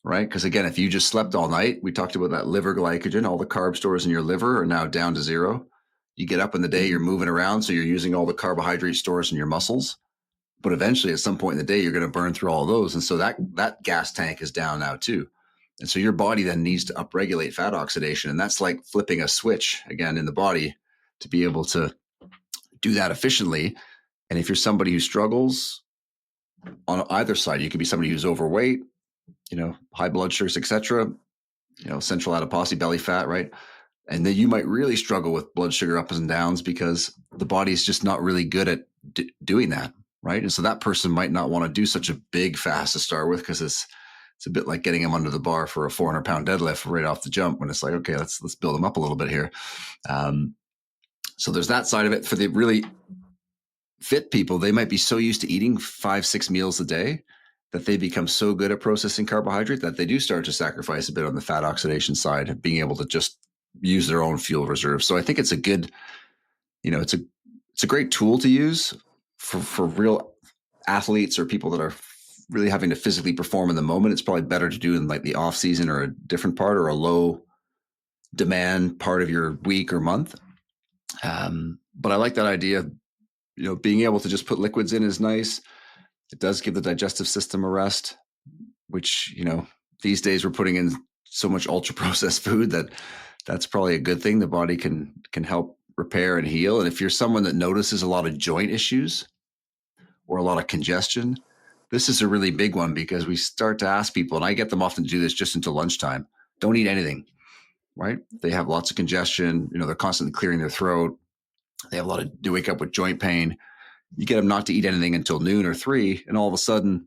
Right? Because again, if you just slept all night, we talked about that liver glycogen, all the carb stores in your liver are now down to zero. You get up in the day, you're moving around, so you're using all the carbohydrate stores in your muscles. But eventually, at some point in the day, you're going to burn through all those. And so that gas tank is down now too. And so your body then needs to upregulate fat oxidation. And that's like flipping a switch again in the body to be able to do that efficiently. And if you're somebody who struggles on either side, you could be somebody who's overweight, high blood sugars, et cetera, central adiposity, belly fat, right? And then you might really struggle with blood sugar ups and downs because the body is just not really good at doing that, right? And so that person might not want to do such a big fast to start with because it's a bit like getting them under the bar for a 400-pound deadlift right off the jump when it's like, okay, let's build them up a little bit here. So there's that side of it. For the really fit people, they might be so used to eating 5-6 meals a day that they become so good at processing carbohydrate that they do start to sacrifice a bit on the fat oxidation side of being able to just use their own fuel reserve. So I think it's a good, it's a great tool to use for real athletes or people that are really having to physically perform in the moment. It's probably better to do in like the off season or a different part or a low demand part of your week or month. But I like that idea. Being able to just put liquids in is nice. It does give the digestive system a rest, which, these days we're putting in so much ultra processed food that's probably a good thing. The body can help repair and heal. And if you're someone that notices a lot of joint issues or a lot of congestion, this is a really big one because we start to ask people, and I get them often to do this just until lunchtime, don't eat anything, right? They have lots of congestion. They're constantly clearing their throat. They wake up with joint pain. You get them not to eat anything until noon or 3, and all of a sudden,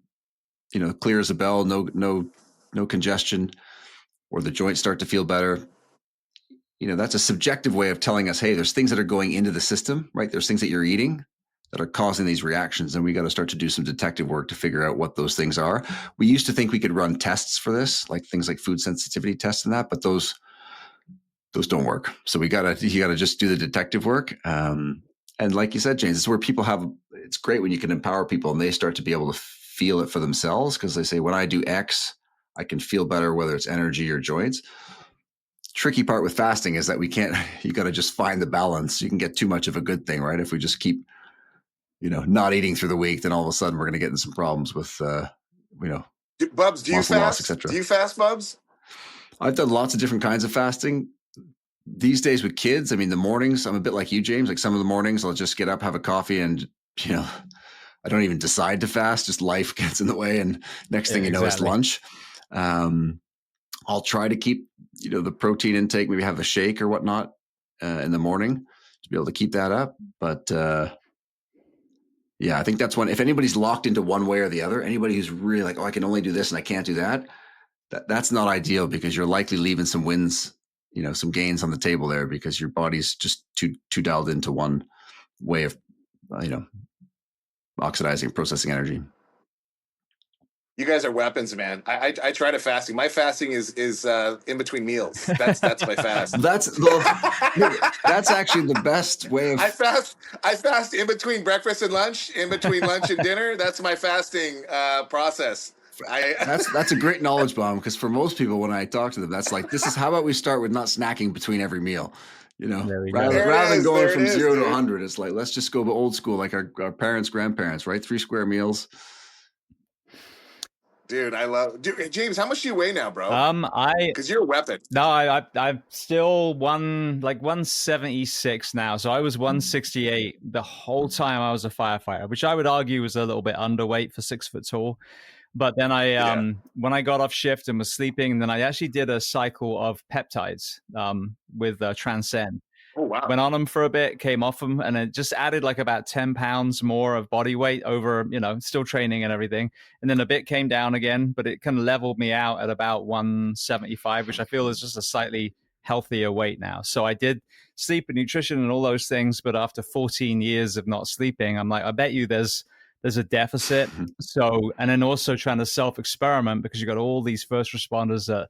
clear as a bell, no congestion, or the joints start to feel better. That's a subjective way of telling us, hey, there's things that are going into the system, right? There's things that you're eating that are causing these reactions, and we got to start to do some detective work to figure out what those things are. We used to think we could run tests for this, like things like food sensitivity tests and that, but those don't work. So you got to just do the detective work. And like you said, James, it's where it's great when you can empower people and they start to be able to feel it for themselves because they say, when I do X, I can feel better, whether it's energy or joints. Tricky part with fasting is that you got to just find the balance. You can get too much of a good thing, right? If we just keep, not eating through the week, then all of a sudden we're going to get in some problems with, Bubbs, do you fast? Loss, et cetera. Do you fast, Bubbs? I've done lots of different kinds of fasting. These days with kids, I mean, the mornings, I'm a bit like you, James. Like some of the mornings, I'll just get up, have a coffee, and, I don't even decide to fast. Just life gets in the way. And next thing you know, it's lunch. I'll try to keep, the protein intake, maybe have a shake or whatnot in the morning to be able to keep that up. But I think that's one. If anybody's locked into one way or the other, anybody who's really like, I can only do this and I can't do that's not ideal because you're likely leaving some wins, some gains on the table there because your body's just too dialed into one way of, oxidizing, processing energy. You guys are weapons, man. I try to fasting. My fasting is in between meals. That's my fast. That's actually the best way of. I fast in between breakfast and lunch, in between lunch and dinner. That's my fasting process. That's a great knowledge bomb, because for most people, when I talk to them, that's like, this is how about we start with not snacking between every meal. Rather than going from 0 to 100, it's like, let's just go old school, like our parents, grandparents, right? 3 square meals. Dude, James, how much do you weigh now, bro? Because you're a weapon. No, I'm still 176 now. So I was 168 the whole time I was a firefighter, which I would argue was a little bit underweight for 6 foot tall. But then when I got off shift and was sleeping, then I actually did a cycle of peptides with CSCS. Oh, wow. Went on them for a bit, came off them, and it just added like about 10 pounds more of body weight over, still training and everything. And then a bit came down again, but it kind of leveled me out at about 175, which I feel is just a slightly healthier weight now. So I did sleep and nutrition and all those things, but after 14 years of not sleeping, I'm like, I bet you there's a deficit. So, and then also trying to self-experiment, because you got all these first responders that,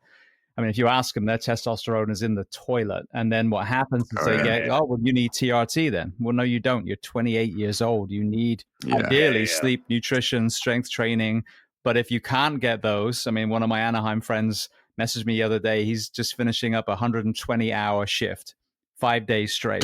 if you ask them, their testosterone is in the toilet. And then what happens is they get, well, you need TRT then. Well, no, you don't. You're 28 years old. You need ideally sleep, nutrition, strength training. But if you can't get those, one of my Anaheim friends messaged me the other day. He's just finishing up a 120-hour shift, 5 days straight.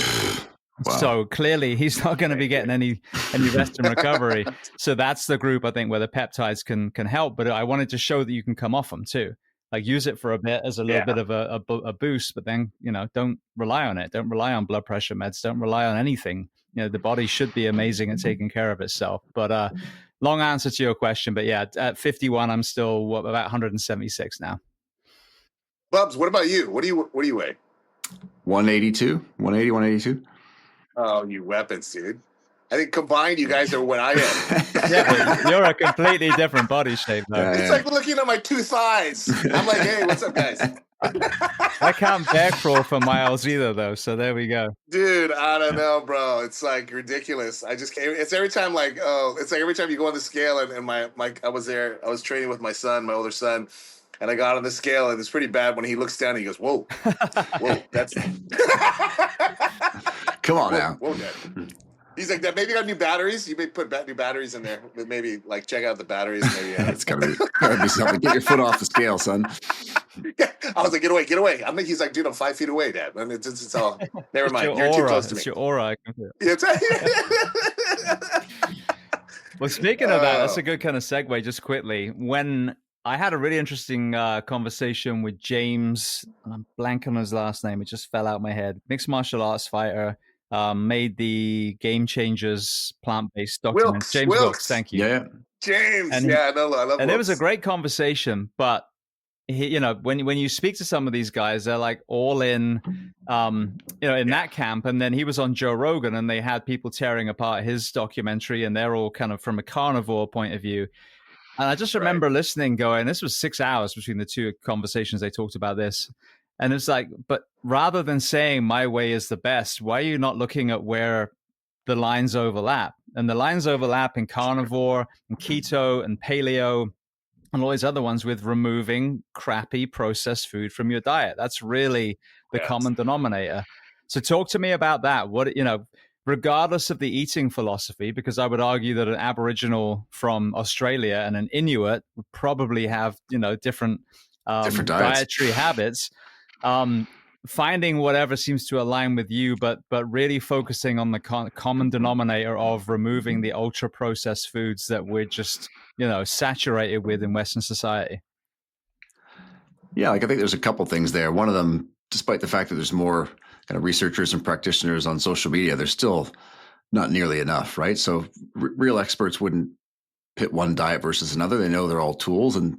Wow. So clearly he's not going to be getting any rest and recovery. So that's the group, I think, where the peptides can help. But I wanted to show that you can come off them too. Like, use it for a bit as a little bit of a boost, but then, don't rely on it. Don't rely on blood pressure meds. Don't rely on anything. The body should be amazing at taking care of itself. But long answer to your question. But yeah, at 51, I'm still about 176 now. Bubbs, what about you? What do you weigh? 182, 180, 182. Oh, you weapons, dude. I think combined, you guys are what I am. Yeah, but you're a completely different body shape, though. It's like looking at my 2 thighs. I'm like, hey, what's up, guys? I can't bear crawl for miles either, though. So there we go. Dude, I don't know, bro. It's like ridiculous. It's every time every time you go on the scale and I was there. I was training with my son, my older son. And I got on the scale, and it's pretty bad when he looks down and he goes, whoa, that's. Come on now. Whoa, Dad. He's like, maybe you got new batteries. You may put new batteries in there. Maybe like check out the batteries. Maybe it's gotta be something. Get your foot off the scale, son. Yeah. I was like, get away. He's like, dude, I'm 5 feet away, Dad. And it's all. Never mind. You're too close to me. It's your aura. I can feel it. Well, speaking of that, that's a good kind of segue. Just quickly, when I had a really interesting conversation with James, and I'm blanking on his last name. It just fell out of my head. Mixed martial arts fighter. Made the Game Changers plant-based document. James Wilkes, thank you. Yeah, James. I love. And Wilkes. It was a great conversation. But he, when you speak to some of these guys, they're like all in, in that camp. And then he was on Joe Rogan, and they had people tearing apart his documentary, and they're all kind of from a carnivore point of view. And I just remember listening, going, this was 6 hours between the two conversations. They talked about this. And it's like, but rather than saying my way is the best, why are you not looking at where the lines overlap? And the lines overlap in carnivore and keto and paleo and all these other ones with removing crappy processed food from your diet. That's really the common denominator. So talk to me about that. What, regardless of the eating philosophy, because I would argue that an Aboriginal from Australia and an Inuit would probably have, different dietary habits. Finding whatever seems to align with you, but really focusing on the common denominator of removing the ultra processed foods that we're just saturated with in Western society. Yeah, I think there's a couple things there. One of them, despite the fact that there's more kind of researchers and practitioners on social media, there's still not nearly enough, right? So real experts wouldn't pit one diet versus another. They know they're all tools, and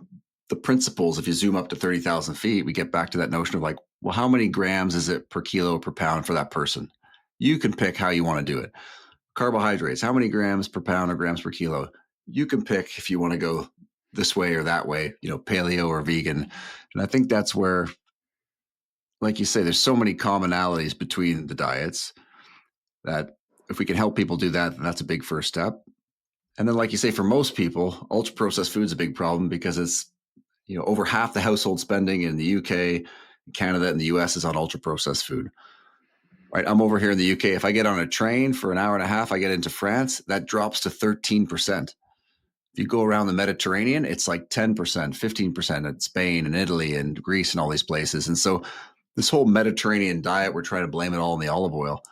the principles, if you zoom up to 30,000 feet, we get back to that notion of like, well, how many grams is it per kilo per pound for that person? You can pick how you want to do it. Carbohydrates, how many grams per pound or grams per kilo? You can pick if you want to go this way or that way, paleo or vegan. And I think that's where, like you say, there's so many commonalities between the diets that if we can help people do that, then that's a big first step. And then, like you say, for most people, ultra processed food is a big problem because it's, over half the household spending in the UK, Canada, and the US is on ultra processed food. Right. I'm over here in the UK. If I get on a train for an hour and a half, I get into France, that drops to 13%. If you go around the Mediterranean, it's like 10%, 15% in Spain and Italy and Greece and all these places. And so this whole Mediterranean diet, we're trying to blame it all on the olive oil.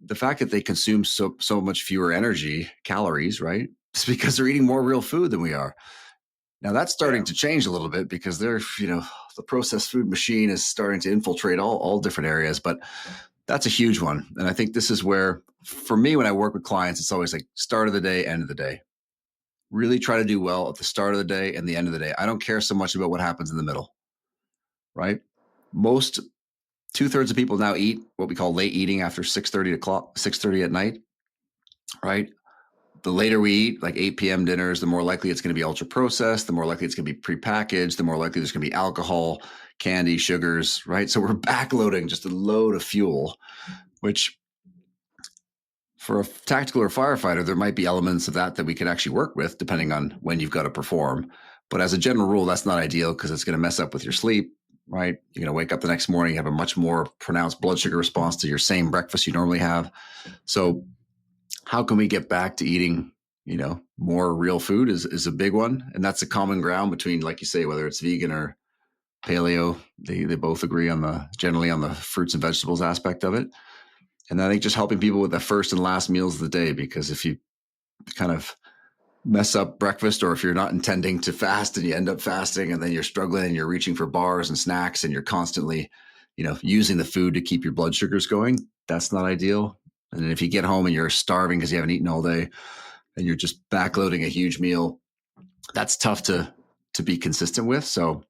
The fact that they consume so much fewer energy, calories, right? It's because they're eating more real food than we are. Now that's starting to change a little bit because they're, the processed food machine is starting to infiltrate all different areas, but that's a huge one. And I think this is where, for me, when I work with clients, it's always like start of the day, end of the day. Really try to do well at the start of the day and the end of the day. I don't care so much about what happens in the middle, right? Most 2/3 of people now eat what we call late eating after 6:30 at night, right? The later we eat, like 8 p.m. dinners, the more likely it's going to be ultra processed, the more likely it's going to be prepackaged, the more likely there's going to be alcohol, candy, sugars, right? So we're backloading just a load of fuel, which for a tactical or firefighter, there might be elements of that we could actually work with depending on when you've got to perform. But as a general rule, that's not ideal because it's going to mess up with your sleep, right? You're going to wake up the next morning, have a much more pronounced blood sugar response to your same breakfast you normally have. So how can we get back to eating, more real food is a big one. And that's a common ground between, like you say, whether it's vegan or paleo, they both agree generally on the fruits and vegetables aspect of it. And I think just helping people with the first and last meals of the day, because if you kind of mess up breakfast, or if you're not intending to fast and you end up fasting and then you're struggling and you're reaching for bars and snacks and you're constantly, using the food to keep your blood sugars going, that's not ideal. And then if you get home and you're starving because you haven't eaten all day and you're just backloading a huge meal, that's tough to be consistent with. So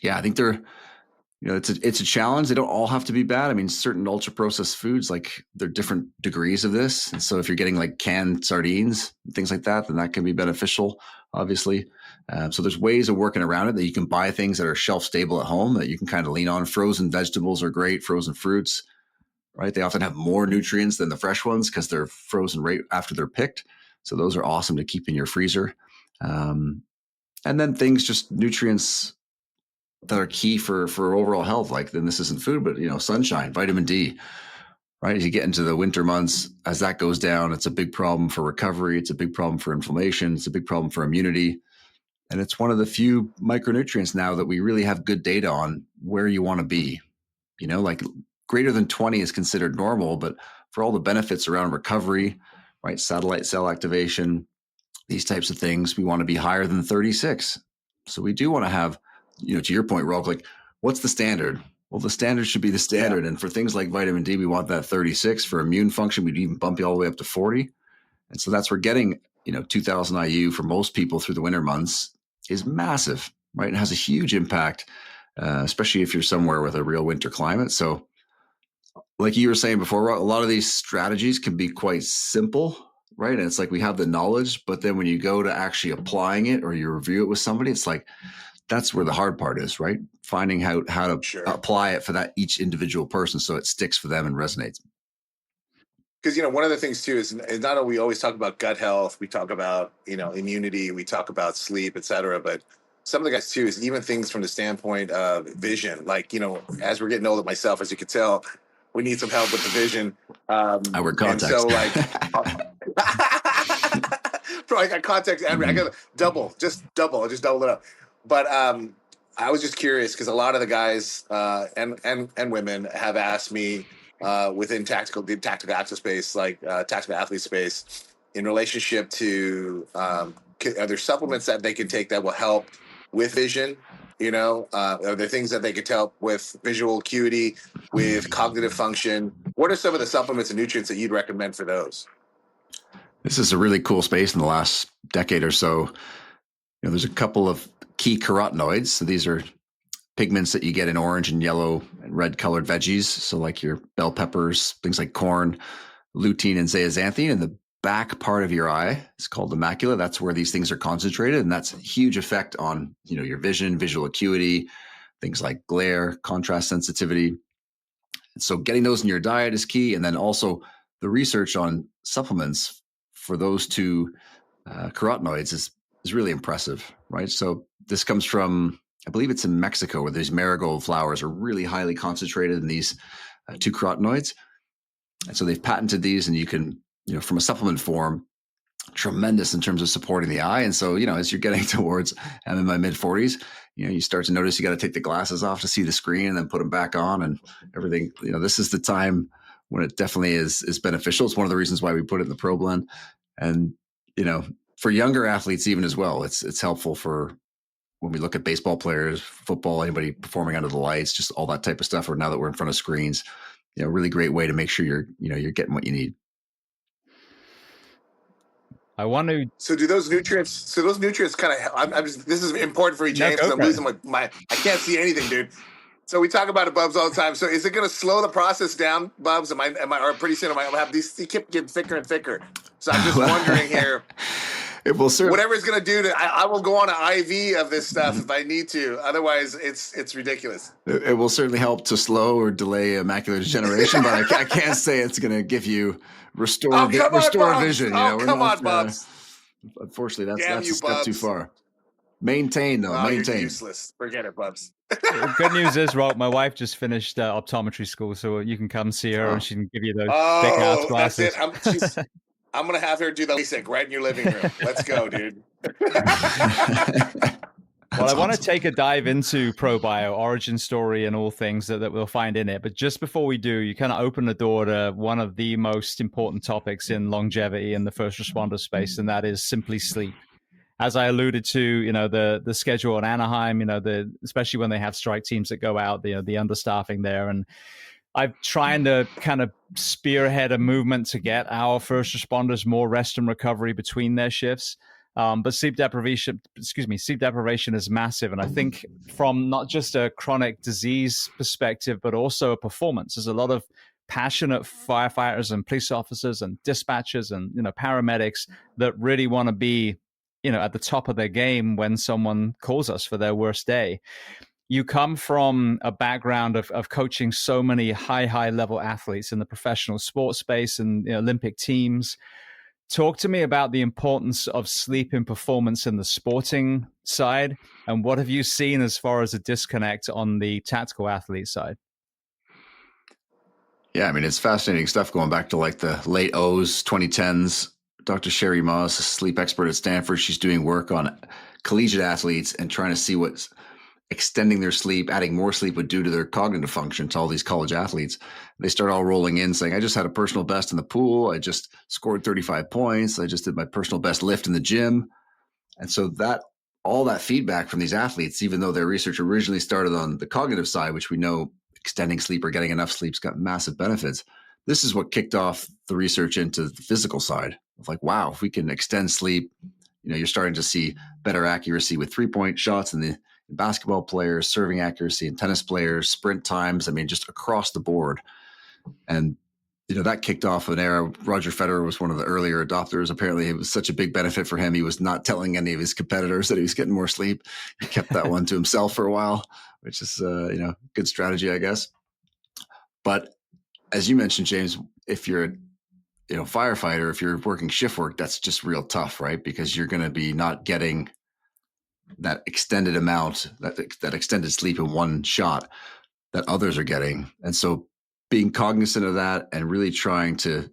yeah, I think it's a challenge. They don't all have to be bad. I mean, certain ultra processed foods, like they're different degrees of this. And so if you're getting like canned sardines, things like that, then that can be beneficial, obviously. So there's ways of working around it that you can buy things that are shelf stable at home that you can kind of lean on. Frozen vegetables are great. Frozen fruits, right? They often have more nutrients than the fresh ones because they're frozen right after they're picked. So those are awesome to keep in your freezer. And then nutrients that are key for overall health. Like, then this isn't food, but sunshine, vitamin D, right? As you get into the winter months, as that goes down, it's a big problem for recovery. It's a big problem for inflammation. It's a big problem for immunity. And it's one of the few micronutrients now that we really have good data on where you want to be. Like greater than 20 is considered normal, but for all the benefits around recovery, right? Satellite cell activation, these types of things, we want to be higher than 36. So we do want to have, to your point, Rulk, like, what's the standard? Well, the standard should be the standard. Yeah. And for things like vitamin D, we want that 36. For immune function, we'd even bump you all the way up to 40. And so that's where getting, 2000 IU for most people through the winter months is massive, right? It has a huge impact, especially if you're somewhere with a real winter climate. So like you were saying before, a lot of these strategies can be quite simple, right? And it's like we have the knowledge, but then when you go to actually applying it or you review it with somebody, it's like, that's where the hard part is, right? Finding how to apply it for that each individual person so it sticks for them and resonates. Because, one of the things too is not only we always talk about gut health, we talk about, immunity, we talk about sleep, et cetera, but some of the guys too is even things from the standpoint of vision. Like, as we're getting older, myself, as you can tell, we need some help with the vision. I wear contacts. And so bro, I got contacts. I got double it up. But I was just curious because a lot of the guys and women have asked me within the tactical access space, like tactical athlete space, in relationship to are there supplements that they can take that will help with vision? Are there things that they could help with visual acuity, with cognitive function? What are some of the supplements and nutrients that you'd recommend for those? This is a really cool space in the last decade or so. There's a couple of key carotenoids. So these are pigments that you get in orange and yellow and red colored veggies. So like your bell peppers, things like corn, lutein and zeaxanthin in the back part of your eye. It's called the macula. That's where these things are concentrated. And that's a huge effect on, your vision, visual acuity, things like glare, contrast sensitivity. And so getting those in your diet is key. And then also the research on supplements for those two carotenoids is really impressive, right? So this comes from, I believe it's in Mexico, where these marigold flowers are really highly concentrated in these 2 carotenoids. And so they've patented these, and you can, from a supplement form, tremendous in terms of supporting the eye. And so, as you're getting towards, I'm in my mid 40s, you start to notice you got to take the glasses off to see the screen and then put them back on and everything. This is the time when it definitely is beneficial. It's one of the reasons why we put it in the Pro Blend. And, for younger athletes even as well, it's helpful for when we look at baseball players, football, anybody performing under the lights, just all that type of stuff. Or now that we're in front of screens, really great way to make sure you're getting what you need. I want to. So do those nutrients? Kind of. I'm just. This is important for you, James. No, I'm losing my. I can't see anything, dude. So we talk about it, Bubbs, all the time. So is it going to slow the process down, Bubbs? Am I? Or pretty soon am I have these? They keep getting thicker and thicker. So I'm just wondering here. It will serve. Whatever it's going to do, I will go on an IV of this stuff if I need to. Otherwise, it's ridiculous. It will certainly help to slow or delay macular degeneration, but I can't say it's going to give you restore vision. Come on, Bubbs. Unfortunately, that's a step too far. Maintain, though. Maintain. You're useless. Forget it, Bubbs. Good news is, Rulk, my wife just finished optometry school, so you can come see her and she can give you those thick-ass glasses. That's it. I'm going to have her do the LASIK right in your living room. Let's go, dude. Well, I want to take a dive into ProBio, origin story, and all things that we'll find in it. But just before we do, you kind of open the door to one of the most important topics in longevity in the first responder space, and that is simply sleep. As I alluded to, the schedule in Anaheim, especially when they have strike teams that go out, the understaffing there. And I'm trying to kind of spearhead a movement to get our first responders more rest and recovery between their shifts. But sleep deprivation is massive. And I think from not just a chronic disease perspective, but also a performance. There's a lot of passionate firefighters and police officers and dispatchers and, paramedics that really want to be, at the top of their game when someone calls us for their worst day. You come from a background of coaching so many high level athletes in the professional sports space and Olympic teams. Talk to me about the importance of sleep in performance in the sporting side, and what have you seen as far as a disconnect on the tactical athlete side? Yeah, I mean, it's fascinating stuff going back to like the late O's, 2010s. Dr. Sherry Moss, a sleep expert at Stanford, she's doing work on collegiate athletes and trying to see what's extending their sleep, adding more sleep would do to their cognitive function to all these college athletes. They start all rolling in saying, I just had a personal best in the pool. I just scored 35 points. I just did my personal best lift in the gym. And so all that feedback from these athletes, even though their research originally started on the cognitive side, which we know extending sleep or getting enough sleep's got massive benefits. This is what kicked off the research into the physical side of like, wow, if we can extend sleep, you're starting to see better accuracy with 3-point shots in the basketball players, serving accuracy in tennis players, sprint times. I mean, just across the board. And, that kicked off an era. Roger Federer was one of the earlier adopters. Apparently it was such a big benefit for him. He was not telling any of his competitors that he was getting more sleep. He kept that one to himself for a while, which is, good strategy, I guess. But as you mentioned, James, if you're a firefighter, if you're working shift work, that's just real tough, right? Because you're going to be not getting that extended amount, that extended sleep in one shot that others are getting. And so being cognizant of that and really trying to,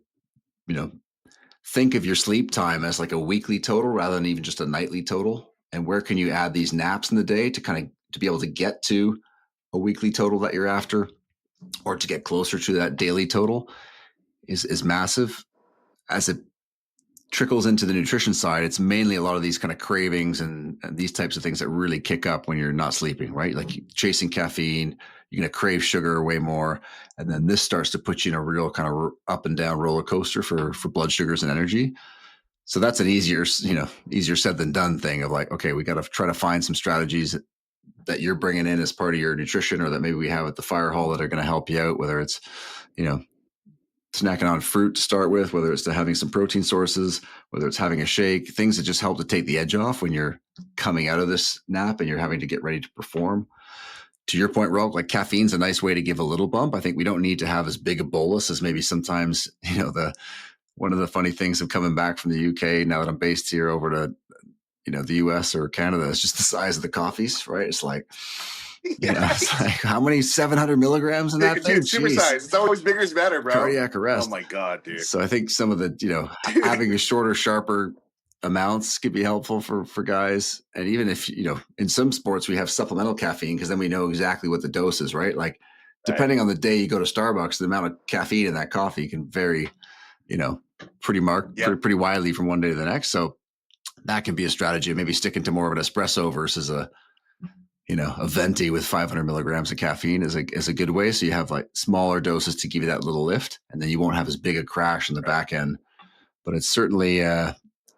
think of your sleep time as like a weekly total rather than even just a nightly total. And where can you add these naps in the day to be able to get to a weekly total that you're after, or to get closer to that daily total is massive. As it trickles into the nutrition side, it's mainly a lot of these kind of cravings and these types of things that really kick up when you're not sleeping, right? Like chasing caffeine, you're going to crave sugar way more. And then this starts to put you in a real kind of up and down roller coaster for blood sugars and energy. So that's an easier said than done thing of like, okay, we got to try to find some strategies that you're bringing in as part of your nutrition, or that maybe we have at the fire hall that are going to help you out, whether it's, snacking on fruit to start with, whether it's to having some protein sources, whether it's having a shake, things that just help to take the edge off when you're coming out of this nap and you're having to get ready to perform. To your point, Rulk, like caffeine's a nice way to give a little bump. I think we don't need to have as big a bolus as maybe sometimes, the one of the funny things of coming back from the UK now that I'm based here over to, the US or Canada is just the size of the coffees, right? It's like, it's like how many 700 milligrams in that thing? Dude, super size. It's always bigger is better, bro. Cardiac arrest. Oh my God, dude. So I think some of the, having the shorter, sharper amounts could be helpful for guys. And even if, in some sports we have supplemental caffeine because then we know exactly what the dose is, right? Like depending on the day you go to Starbucks, the amount of caffeine in that coffee can vary, pretty widely from one day to the next. So that can be a strategy, maybe sticking to more of an espresso versus a venti with 500 milligrams of caffeine is a good way. So you have like smaller doses to give you that little lift, and then you won't have as big a crash in the back end. But it's certainly,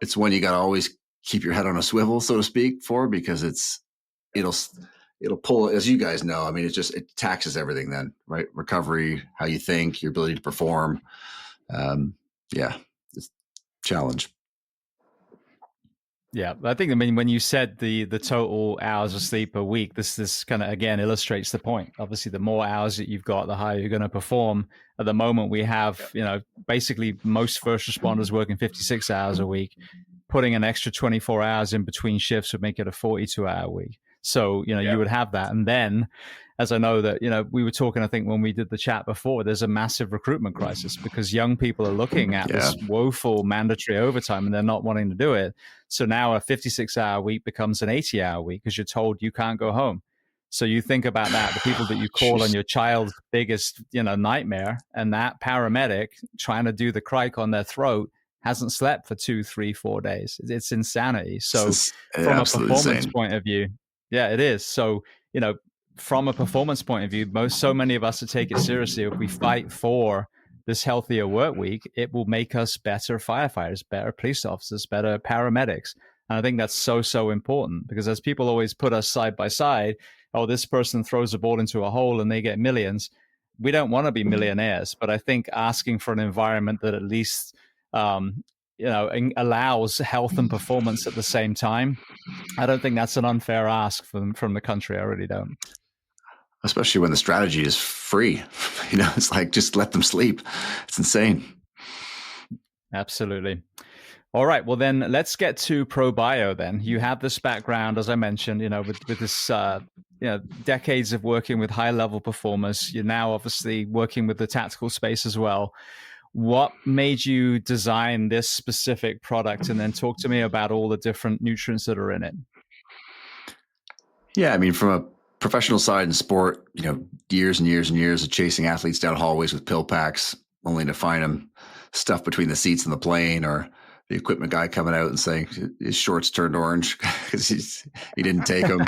it's one you got to always keep your head on a swivel, so to speak, for, because it'll pull, as you guys know. I mean, it taxes everything then, right? Recovery, how you think, your ability to perform. It's a challenge. Yeah, I think, when you said the total hours of sleep a week, this kind of, again, illustrates the point. Obviously, the more hours that you've got, the higher you're going to perform. At the moment, we have, basically most first responders working 56 hours a week. Putting an extra 24 hours in between shifts would make it a 42-hour week. So, you would have that. And then, as I know that, we were talking, I think when we did the chat before, there's a massive recruitment crisis because young people are looking at this woeful mandatory overtime and they're not wanting to do it. So now a 56-hour week becomes an 80-hour week because you're told you can't go home. So you think about that, the people that you call on your child's biggest, nightmare, and that paramedic trying to do the crike on their throat hasn't slept for 2, 3, 4 days. It's insanity. So from a performance point of view, yeah, it is. So, from a performance point of view, so many of us that take it seriously, if we fight for this healthier work week, it will make us better firefighters, better police officers, better paramedics. And I think that's so important because as people always put us side by side, oh, this person throws a ball into a hole and they get millions. We don't want to be millionaires, but I think asking for an environment that at least allows health and performance at the same time, I don't think that's an unfair ask from the country. I really don't. Especially when the strategy is free. It's like, just let them sleep. It's insane. Absolutely. All right. Well, then let's get to ProBio then. You have this background, as I mentioned, with this, decades of working with high level performers. You're now obviously working with the tactical space as well. What made you design this specific product? And then talk to me about all the different nutrients that are in it. Yeah. I mean, from a professional side in sport, years and years and years of chasing athletes down hallways with pill packs, only to find them stuffed between the seats in the plane, or the equipment guy coming out and saying his shorts turned orange because he didn't take them.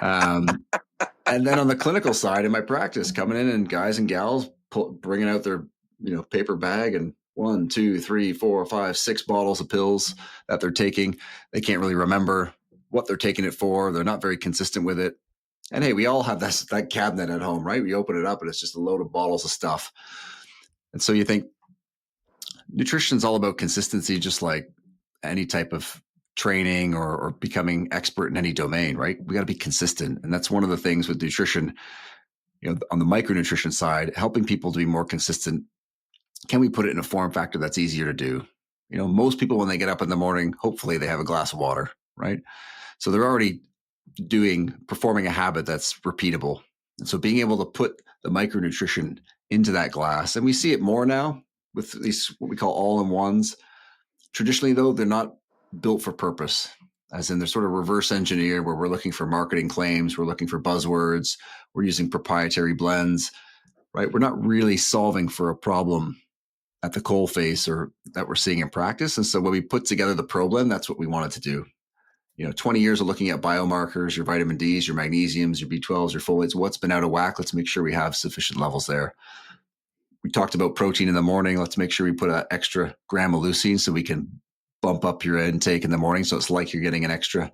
And then on the clinical side in my practice, coming in and guys and gals bringing out their paper bag and 1, 2, 3, 4, 5, 6 bottles of pills that they're taking. They can't really remember what they're taking it for. They're not very consistent with it. And hey, we all have that cabinet at home, right? We open it up and it's just a load of bottles of stuff. And so you think nutrition is all about consistency, just like any type of training or becoming expert in any domain, right? We got to be consistent. And that's one of the things with nutrition, on the micronutrition side, helping people to be more consistent. Can we put it in a form factor that's easier to do? Most people, when they get up in the morning, hopefully they have a glass of water, right? So they're already performing a habit that's repeatable. And so being able to put the micronutrition into that glass, and we see it more now with these, what we call all-in-ones. Traditionally, though, they're not built for purpose, as in they're sort of reverse engineered, where we're looking for marketing claims, we're looking for buzzwords, we're using proprietary blends, right? We're not really solving for a problem at the coalface or that we're seeing in practice. And so when we put together the ProBlend, that's what we wanted to do. 20 years of looking at biomarkers, your vitamin Ds, your magnesiums, your B12s, your folates, what's been out of whack. Let's make sure we have sufficient levels there. We talked about protein in the morning. Let's make sure we put an extra gram of leucine so we can bump up your intake in the morning. So it's like you're getting an extra,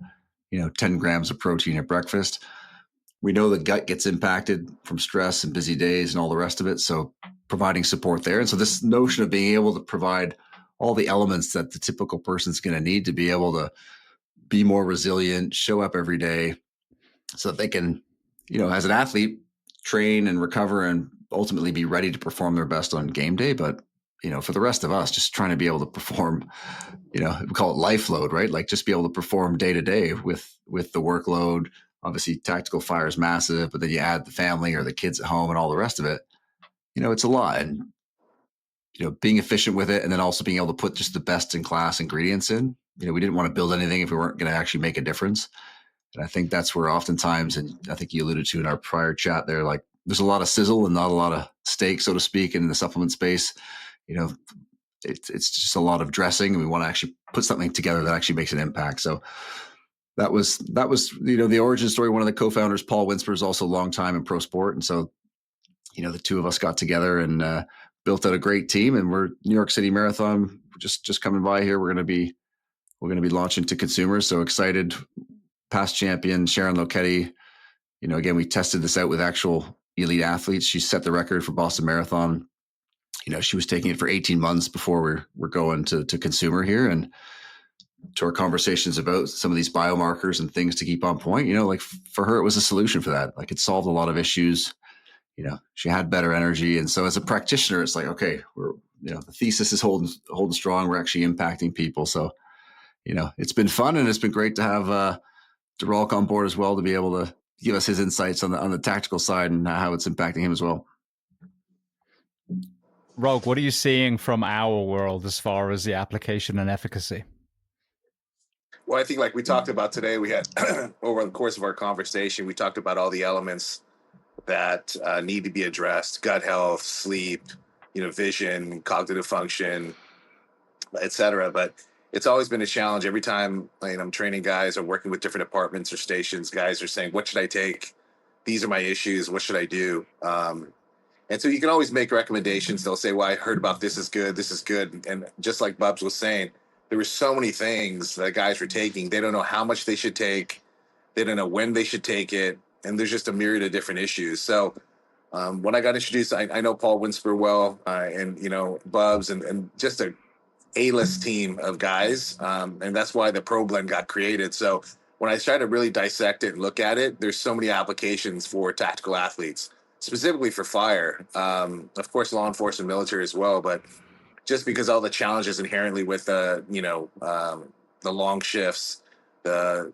10 grams of protein at breakfast. We know the gut gets impacted from stress and busy days and all the rest of it. So providing support there. And so this notion of being able to provide all the elements that the typical person's going to need to be able to be more resilient, show up every day so that they can, as an athlete, train and recover and ultimately be ready to perform their best on game day. But for the rest of us, just trying to be able to perform, we call it life load, right? Like just be able to perform day to day with the workload. Obviously tactical fire is massive, but then you add the family or the kids at home and all the rest of it, it's a lot. And, being efficient with it, and then also being able to put just the best in class ingredients in, we didn't want to build anything if we weren't going to actually make a difference. And I think that's where oftentimes, and I think you alluded to in our prior chat there, like there's a lot of sizzle and not a lot of steak, so to speak, in the supplement space. It's just a lot of dressing, and we want to actually put something together that actually makes an impact. So that was the origin story. One of the co-founders, Paul Winsper, is also a long time in pro sport, and so the two of us got together and built out a great team. And we're New York City Marathon just coming by here. We're going to be launching to consumers. So excited. Past champion Sharon Lokedi. Again, we tested this out with actual elite athletes. She set the record for Boston Marathon. She was taking it for 18 months before we're going to consumer here. And to our conversations about some of these biomarkers and things to keep on point, like for her, it was a solution for that. Like it solved a lot of issues. She had better energy. And so as a practitioner, it's like, okay, we're, the thesis is holding strong. We're actually impacting people. So, it's been fun, and it's been great to have Rulk on board as well, to be able to give us his insights on the tactical side and how it's impacting him as well. Rulk, what are you seeing from our world as far as the application and efficacy? Well, I think like we talked about today, we had over the course of our conversation, we talked about all the elements that need to be addressed: gut health, sleep, vision, cognitive function, etc. But it's always been a challenge. Every time I'm training guys or working with different departments or stations, guys are saying, what should I take? These are my issues. What should I do? And so you can always make recommendations. They'll say, well, I heard about this is good. This is good. And just like Bubbs was saying, there were so many things that guys were taking. They don't know how much they should take. They don't know when they should take it. And there's just a myriad of different issues. So when I got introduced, I know Paul Winsper well, and, Bubbs and just a A-list team of guys. And that's why the Pro Blend got created. So when I started to really dissect it and look at it, there's so many applications for tactical athletes, specifically for fire. Of course, law enforcement, military as well. But just because all the challenges inherently with the long shifts, the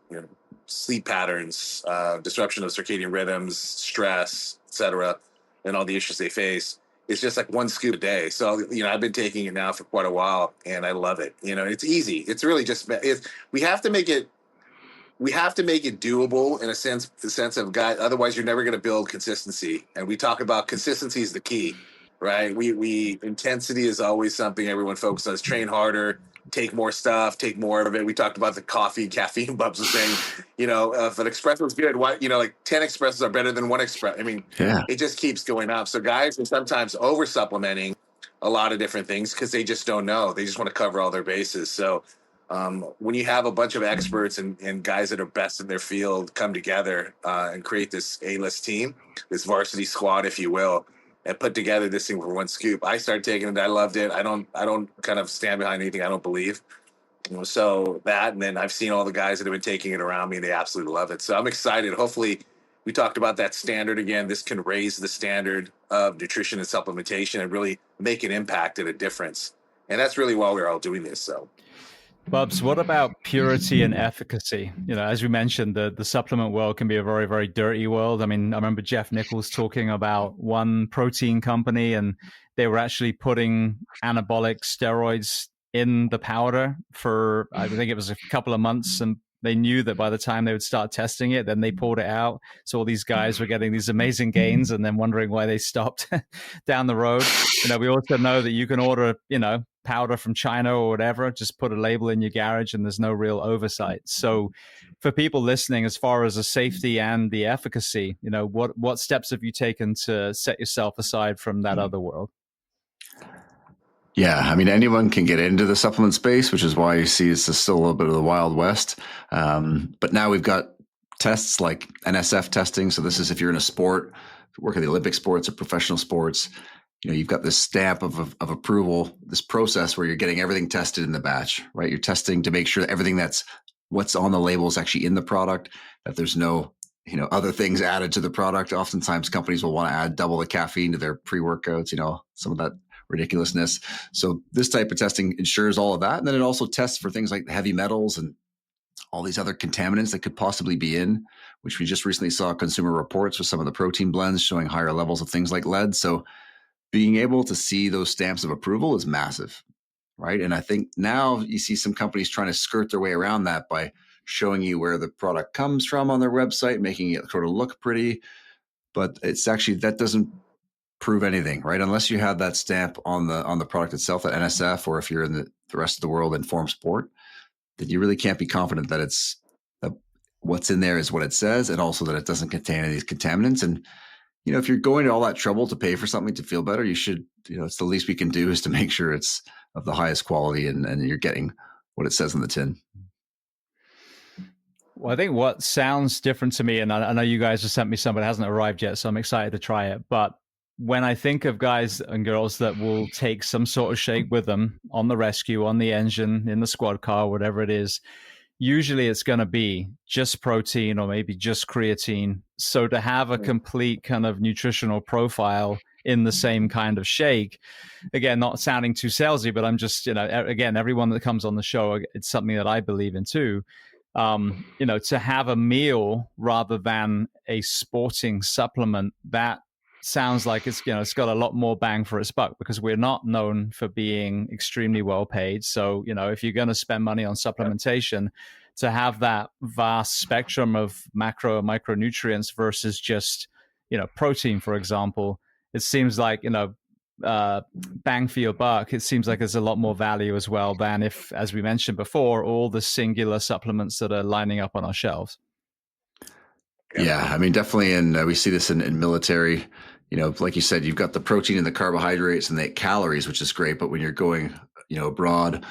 sleep patterns, disruption of circadian rhythms, stress, etc., and all the issues they face, it's just like one scoop a day. So, I've been taking it now for quite a while, and I love it. It's easy. It's really just, we have to make it doable in the sense of, guys, otherwise you're never going to build consistency. And we talk about consistency is the key, right? Intensity is always something everyone focuses on. Train harder, take more stuff, take more of it. We talked about the caffeine. Bubbs was saying, if an espresso is good, why, like 10 espressos are better than one espresso. I mean, It just keeps going up. So guys are sometimes over supplementing a lot of different things because they just don't know. They just want to cover all their bases. So when you have a bunch of experts and guys that are best in their field come together and create this A-list team, this varsity squad, if you will, and put together this thing for one scoop. I started taking it. I loved it. I don't kind of stand behind anything I don't believe. So that, and then I've seen all the guys that have been taking it around me, and they absolutely love it. So I'm excited. Hopefully, we talked about that standard again. This can raise the standard of nutrition and supplementation and really make an impact and a difference. And that's really why we're all doing this. So. Bubbs, what about purity and efficacy? As we mentioned, the supplement world can be a very, very dirty world. I mean, I remember Jeff Nichols talking about one protein company, and they were actually putting anabolic steroids in the powder for, I think it was a couple of months, and they knew that by the time they would start testing it, then they pulled it out. So all these guys were getting these amazing gains and then wondering why they stopped down the road. We also know that you can order, powder from China or whatever, just put a label in your garage and there's no real oversight. So for people listening, as far as the safety and the efficacy, what steps have you taken to set yourself aside from that other world? Yeah, I mean, anyone can get into the supplement space, which is why you see it's still a little bit of the Wild West. But now we've got tests like NSF testing. So this is if you're in a sport, work in the Olympic sports or professional sports, you've got this stamp of approval, this process where you're getting everything tested in the batch, right? You're testing to make sure that everything that's what's on the label is actually in the product, that there's no, other things added to the product. Oftentimes companies will want to add double the caffeine to their pre-workouts, some of that ridiculousness. So this type of testing ensures all of that. And then it also tests for things like heavy metals and all these other contaminants that could possibly be in, which we just recently saw Consumer Reports with some of the protein blends showing higher levels of things like lead. So being able to see those stamps of approval is massive, right? And I think now you see some companies trying to skirt their way around that by showing you where the product comes from on their website, making it sort of look pretty. But it's actually, that doesn't prove anything, right? Unless you have that stamp on the product itself, that NSF, or if you're in the rest of the world in farm sport, then you really can't be confident that it's that what's in there is what it says, and also that it doesn't contain any of these contaminants. And if you're going to all that trouble to pay for something to feel better, you should, it's the least we can do is to make sure it's of the highest quality and you're getting what it says on the tin. Well, I think what sounds different to me, and I know you guys have sent me some, but it hasn't arrived yet, so I'm excited to try it. But when I think of guys and girls that will take some sort of shake with them on the rescue, on the engine, in the squad car, whatever it is, usually it's going to be just protein or maybe just creatine. So to have a complete kind of nutritional profile in the same kind of shake, again, not sounding too salesy, but I'm just, again, everyone that comes on the show, it's something that I believe in too. To have a meal rather than a sporting supplement, that sounds like it's got a lot more bang for its buck, because we're not known for being extremely well paid. So, if you're going to spend money on supplementation, to have that vast spectrum of macro and micronutrients versus just, protein, for example, it seems like, bang for your buck, it seems like there's a lot more value as well than if, as we mentioned before, all the singular supplements that are lining up on our shelves. Yeah, I mean, definitely. And we see this in military, like you said, you've got the protein and the carbohydrates and the calories, which is great. But when you're going, abroad,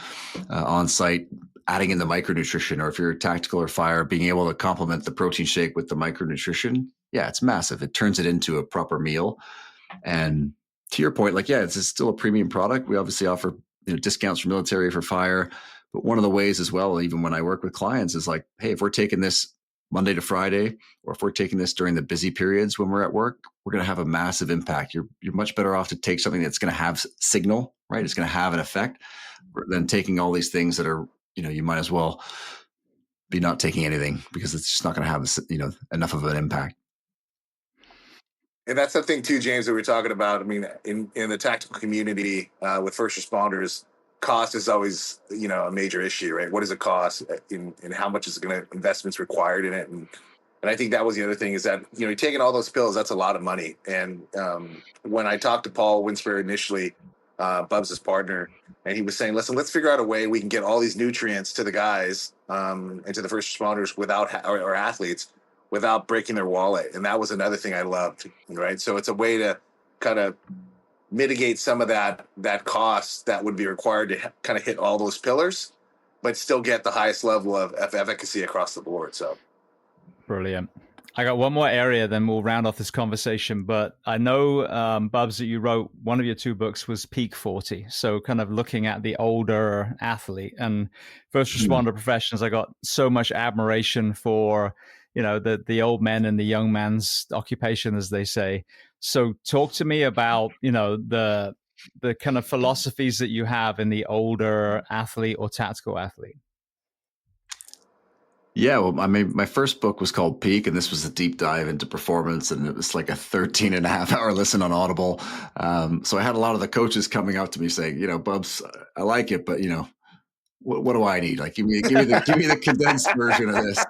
on site, adding in the micronutrition, or if you're tactical or fire, being able to complement the protein shake with the micronutrition, yeah, it's massive. It turns it into a proper meal. And to your point, it's still a premium product. We obviously offer discounts for military, for fire. But one of the ways as well, even when I work with clients, is like, hey, if we're taking this Monday to Friday, or if we're taking this during the busy periods when we're at work, we're going to have a massive impact. You're much better off to take something that's going to have signal, right? It's going to have an effect, than taking all these things that are, you might as well be not taking anything, because it's just not going to have, enough of an impact. And that's the thing too, James, that we're talking about. I mean, in the tactical community, with first responders, cost is always, a major issue, right? What does it cost, and how much is investments required in it? And I think that was the other thing, is that, you're taking all those pills, that's a lot of money. And when I talked to Paul Winsper initially, Bubbs' partner, and he was saying, listen, let's figure out a way we can get all these nutrients to the guys, and to the first responders or athletes, without breaking their wallet. And that was another thing I loved, right? So it's a way to kind of mitigate some of that cost that would be required to kind of hit all those pillars, but still get the highest level of efficacy across the board. So brilliant. I got one more area, then we'll round off this conversation. But I know, Bubbs, that you wrote, one of your 2 books was Peak 40. So kind of looking at the older athlete and first responder professionals. I got so much admiration for, the old men and the young man's occupation, as they say. So talk to me about, the kind of philosophies that you have in the older athlete or tactical athlete. Yeah, well, I mean, my first book was called Peak, and this was a deep dive into performance, and it was like a 13.5-hour listen on Audible. So I had a lot of the coaches coming up to me saying, Bubbs, I like it, but what do I need? Like, give me the condensed version of this.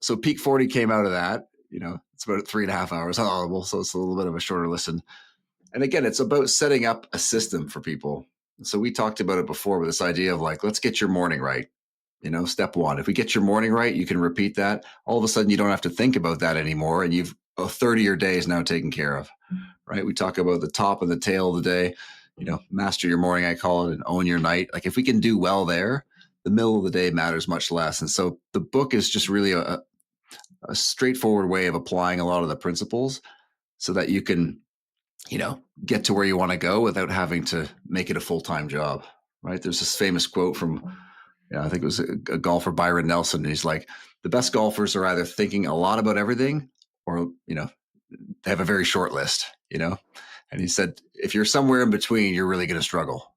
So Peak 40 came out of that. It's about 3.5 hours on Audible, so it's a little bit of a shorter listen. And again, it's about setting up a system for people. So we talked about it before with this idea of like, let's get your morning right. Step 1, if we get your morning right, you can repeat that. All of a sudden, you don't have to think about that anymore. And you've a third of your day is now taken care of, right? We talk about the top and the tail of the day, master your morning, I call it, and own your night. Like if we can do well there, the middle of the day matters much less. And so the book is just really a straightforward way of applying a lot of the principles so that you can, get to where you want to go without having to make it a full-time job, right? There's this famous quote from, I think it was a golfer, Byron Nelson. And he's like, the best golfers are either thinking a lot about everything or, they have a very short list, And he said, if you're somewhere in between, you're really going to struggle.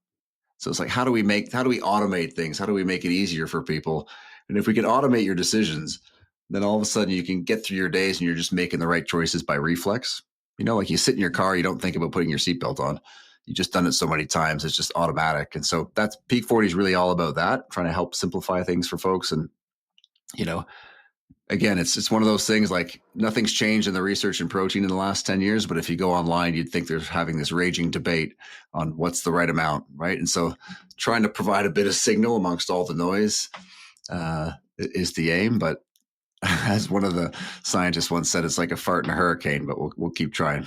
So it's like, how do we automate things? How do we make it easier for people? And if we can automate your decisions, then all of a sudden you can get through your days and you're just making the right choices by reflex. Like you sit in your car, you don't think about putting your seatbelt on. You just done it so many times, it's just automatic. And so that's Peak 40 is really all about that, trying to help simplify things for folks. And, again, it's one of those things, like nothing's changed in the research in protein in the last 10 years. But if you go online, you'd think they're having this raging debate on what's the right amount, right? And so trying to provide a bit of signal amongst all the noise is the aim. But as one of the scientists once said, it's like a fart in a hurricane, but we'll keep trying.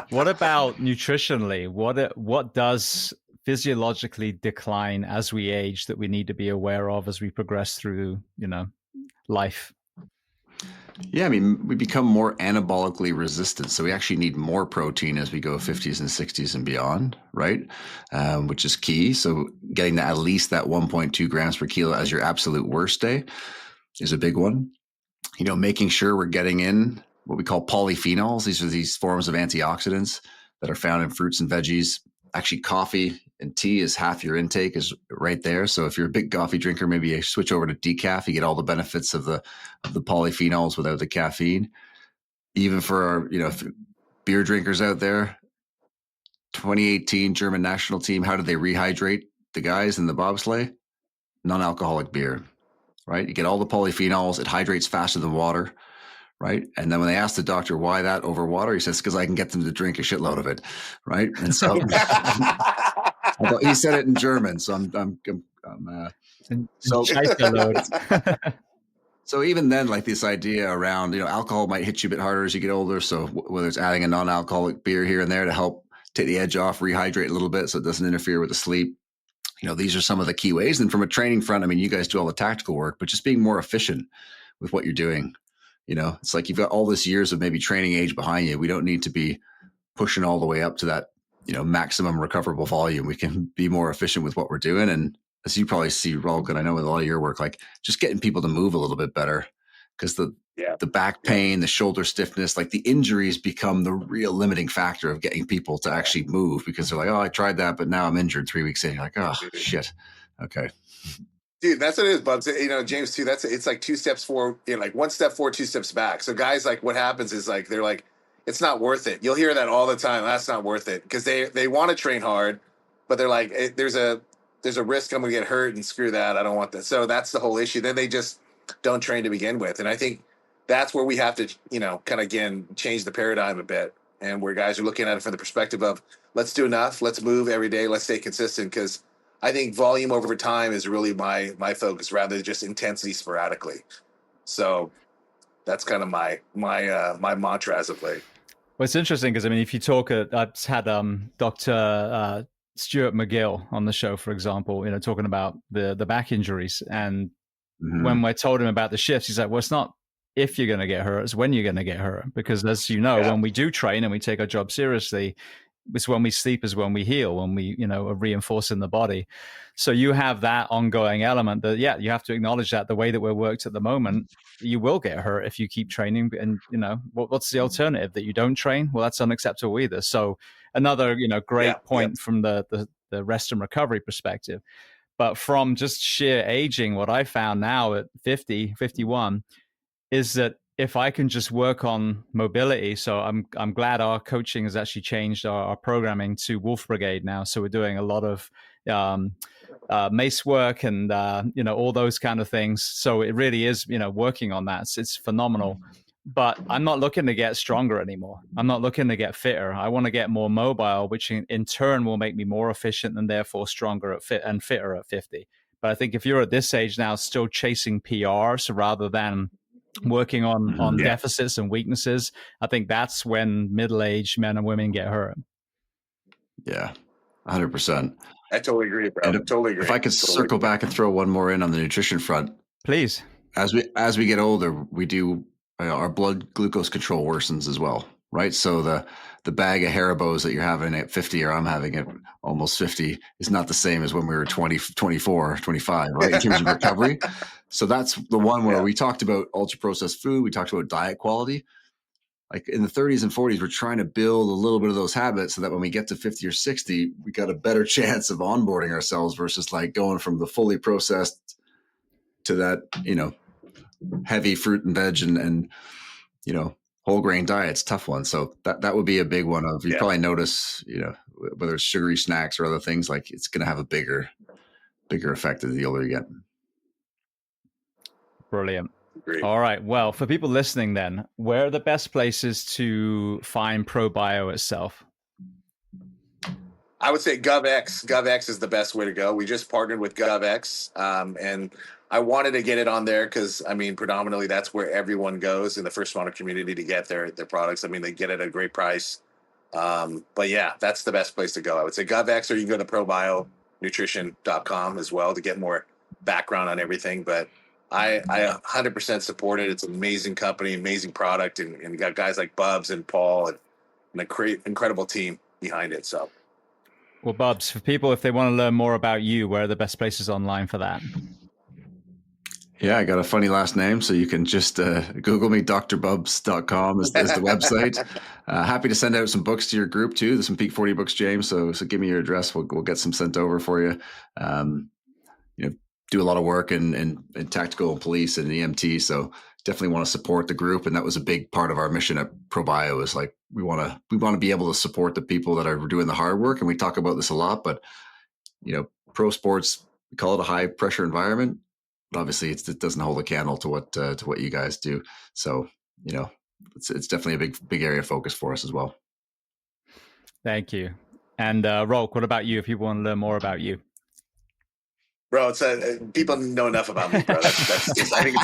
What about nutritionally? What does physiologically decline as we age that we need to be aware of as we progress through, life? Yeah, I mean, we become more anabolically resistant. So we actually need more protein as we go 50s and 60s and beyond, right? Which is key. So getting at least that 1.2 grams per kilo as your absolute worst day is a big one. Making sure we're getting in what we call polyphenols. These are these forms of antioxidants that are found in fruits and veggies. Actually, coffee and tea is half your intake is right there. So if you're a big coffee drinker, maybe you switch over to decaf. You get all the benefits of the polyphenols without the caffeine. Even for our, beer drinkers out there, 2018 German national team, how did they rehydrate the guys in the bobsleigh? Non-alcoholic beer, right? You get all the polyphenols. It hydrates faster than water. Right. And then when they asked the doctor why that over water, he says, because I can get them to drink a shitload of it. Right. And so he said it in German. So so even then, like this idea around, alcohol might hit you a bit harder as you get older. So whether it's adding a non-alcoholic beer here and there to help take the edge off, rehydrate a little bit so it doesn't interfere with the sleep. These are some of the key ways. And from a training front, I mean, you guys do all the tactical work, but just being more efficient with what you're doing. It's like you've got all this years of maybe training age behind you. We don't need to be pushing all the way up to that, maximum recoverable volume. We can be more efficient with what we're doing. And as you probably see, Rulk, and I know with a lot of your work, like just getting people to move a little bit better, because the back pain, the shoulder stiffness, like the injuries become the real limiting factor of getting people to actually move, because they're like, oh, I tried that, but now I'm injured 3 weeks in. You're like, oh, shit. Okay. Dude, that's what it is, Bubbs. James too. It's like 2 steps forward, like 1 step forward, 2 steps back. So guys, like what happens is like they're like, it's not worth it. You'll hear that all the time. That's not worth it, because they want to train hard, but they're like, there's a risk I'm gonna get hurt, and screw that. I don't want that. So that's the whole issue. Then they just don't train to begin with, and I think that's where we have to kind of again change the paradigm a bit, and where guys are looking at it from the perspective of let's do enough, let's move every day, let's stay consistent, because I think volume over time is really my focus, rather than just intensity sporadically. So that's kind of my mantra as of late. Well, it's interesting because if you talk, I've had Dr. Stuart McGill on the show, for example, talking about the back injuries, and when I told him about the shifts, he's like, "Well, it's not if you're going to get hurt, it's when you're going to get hurt, because as you know, when we do train and we take our job seriously, it's when we sleep is when we heal, when we, are reinforcing the body." So you have that ongoing element that, you have to acknowledge that the way that we're worked at the moment, you will get hurt if you keep training. And, what's the alternative? That you don't train? Well, that's unacceptable either. So another, great point from the rest and recovery perspective. But from just sheer aging, what I found now at 50, 51 is that if I can just work on mobility, so I'm glad our coaching has actually changed our programming to Wolf Brigade now. So we're doing a lot of mace work and all those kind of things. So it really is working on that. It's phenomenal. But I'm not looking to get stronger anymore. I'm not looking to get fitter. I want to get more mobile, which in turn will make me more efficient and therefore stronger and fitter at 50. But I think if you're at this age now, still chasing PRs rather than working on deficits and weaknesses, I think that's when middle-aged men and women get hurt. Yeah, 100%. I totally agree, bro. Totally agree. If I could circle back and throw one more in on the nutrition front, please. As we get older, we do our blood glucose control worsens as well, right? So the bag of Haribos that you're having at 50 or I'm having at almost 50 is not the same as when we were 20, 24, 25, right? In terms of recovery. So that's the one where we talked about ultra processed food. We talked about diet quality. like in the 30s and 40s, we're trying to build a little bit of those habits so that when we get to 50 or 60, we got a better chance of onboarding ourselves versus like going from the fully processed to that, heavy fruit and veg and whole grain diet's tough one. So that would be a big one of, you probably notice, whether it's sugary snacks or other things, like it's going to have a bigger effect as the older you get. Brilliant. Great. All right. Well, for people listening then, where are the best places to find ProBio itself? I would say GovX. GovX is the best way to go. We just partnered with GovX, and I wanted to get it on there because, predominantly that's where everyone goes in the first responder community to get their products. They get it at a great price. But yeah, that's the best place to go. I would say GovX, or you can go to ProBioNutrition.com as well to get more background on everything. But I 100% support it. It's an amazing company, amazing product, and you got guys like Bubbs and Paul and a great, incredible team behind it. So. Well, Bubbs, for people, if they want to learn more about you, where are the best places online for that? Yeah, I got a funny last name, so you can just Google me. drbubbs.com is the website. Happy to send out some books to your group too. There's some Peak 40 books, James. So give me your address. We'll get some sent over for you. Do a lot of work in tactical police and EMT. So definitely want to support the group. And that was a big part of our mission at ProBio, is like, we want to be able to support the people that are doing the hard work. And we talk about this a lot, but pro sports, we call it a high pressure environment, but obviously it doesn't hold a candle to what you guys do. So, it's definitely a big area of focus for us as well. Thank you. And Rulk, what about you? If people want to learn more about you? Bro, it's people know enough about me, bro. That's just, I think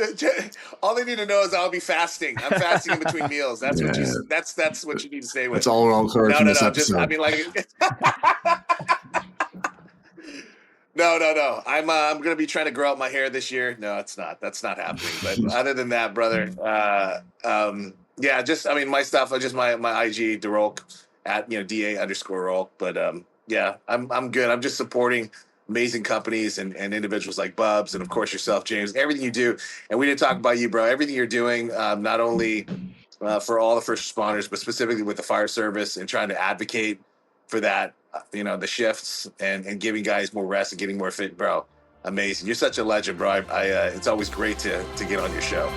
it's all they need to know is I'll be fasting. I'm fasting in between meals. That's what you need to stay with. That's all we're all heard from this episode. No. I'm gonna be trying to grow out my hair this year. No, it's not. That's not happening. But other than that, brother, my stuff. Just my IG, Rulk, at DA_Rulk. But I'm good. I'm just supporting amazing companies and individuals like Bubbs and of course yourself, James. Everything you do, and we didn't talk about you, bro. Everything you're doing, not only for all the first responders, but specifically with the fire service and trying to advocate for that, the shifts and giving guys more rest and getting more fit, bro. Amazing. You're such a legend, bro. It's always great to get on your show.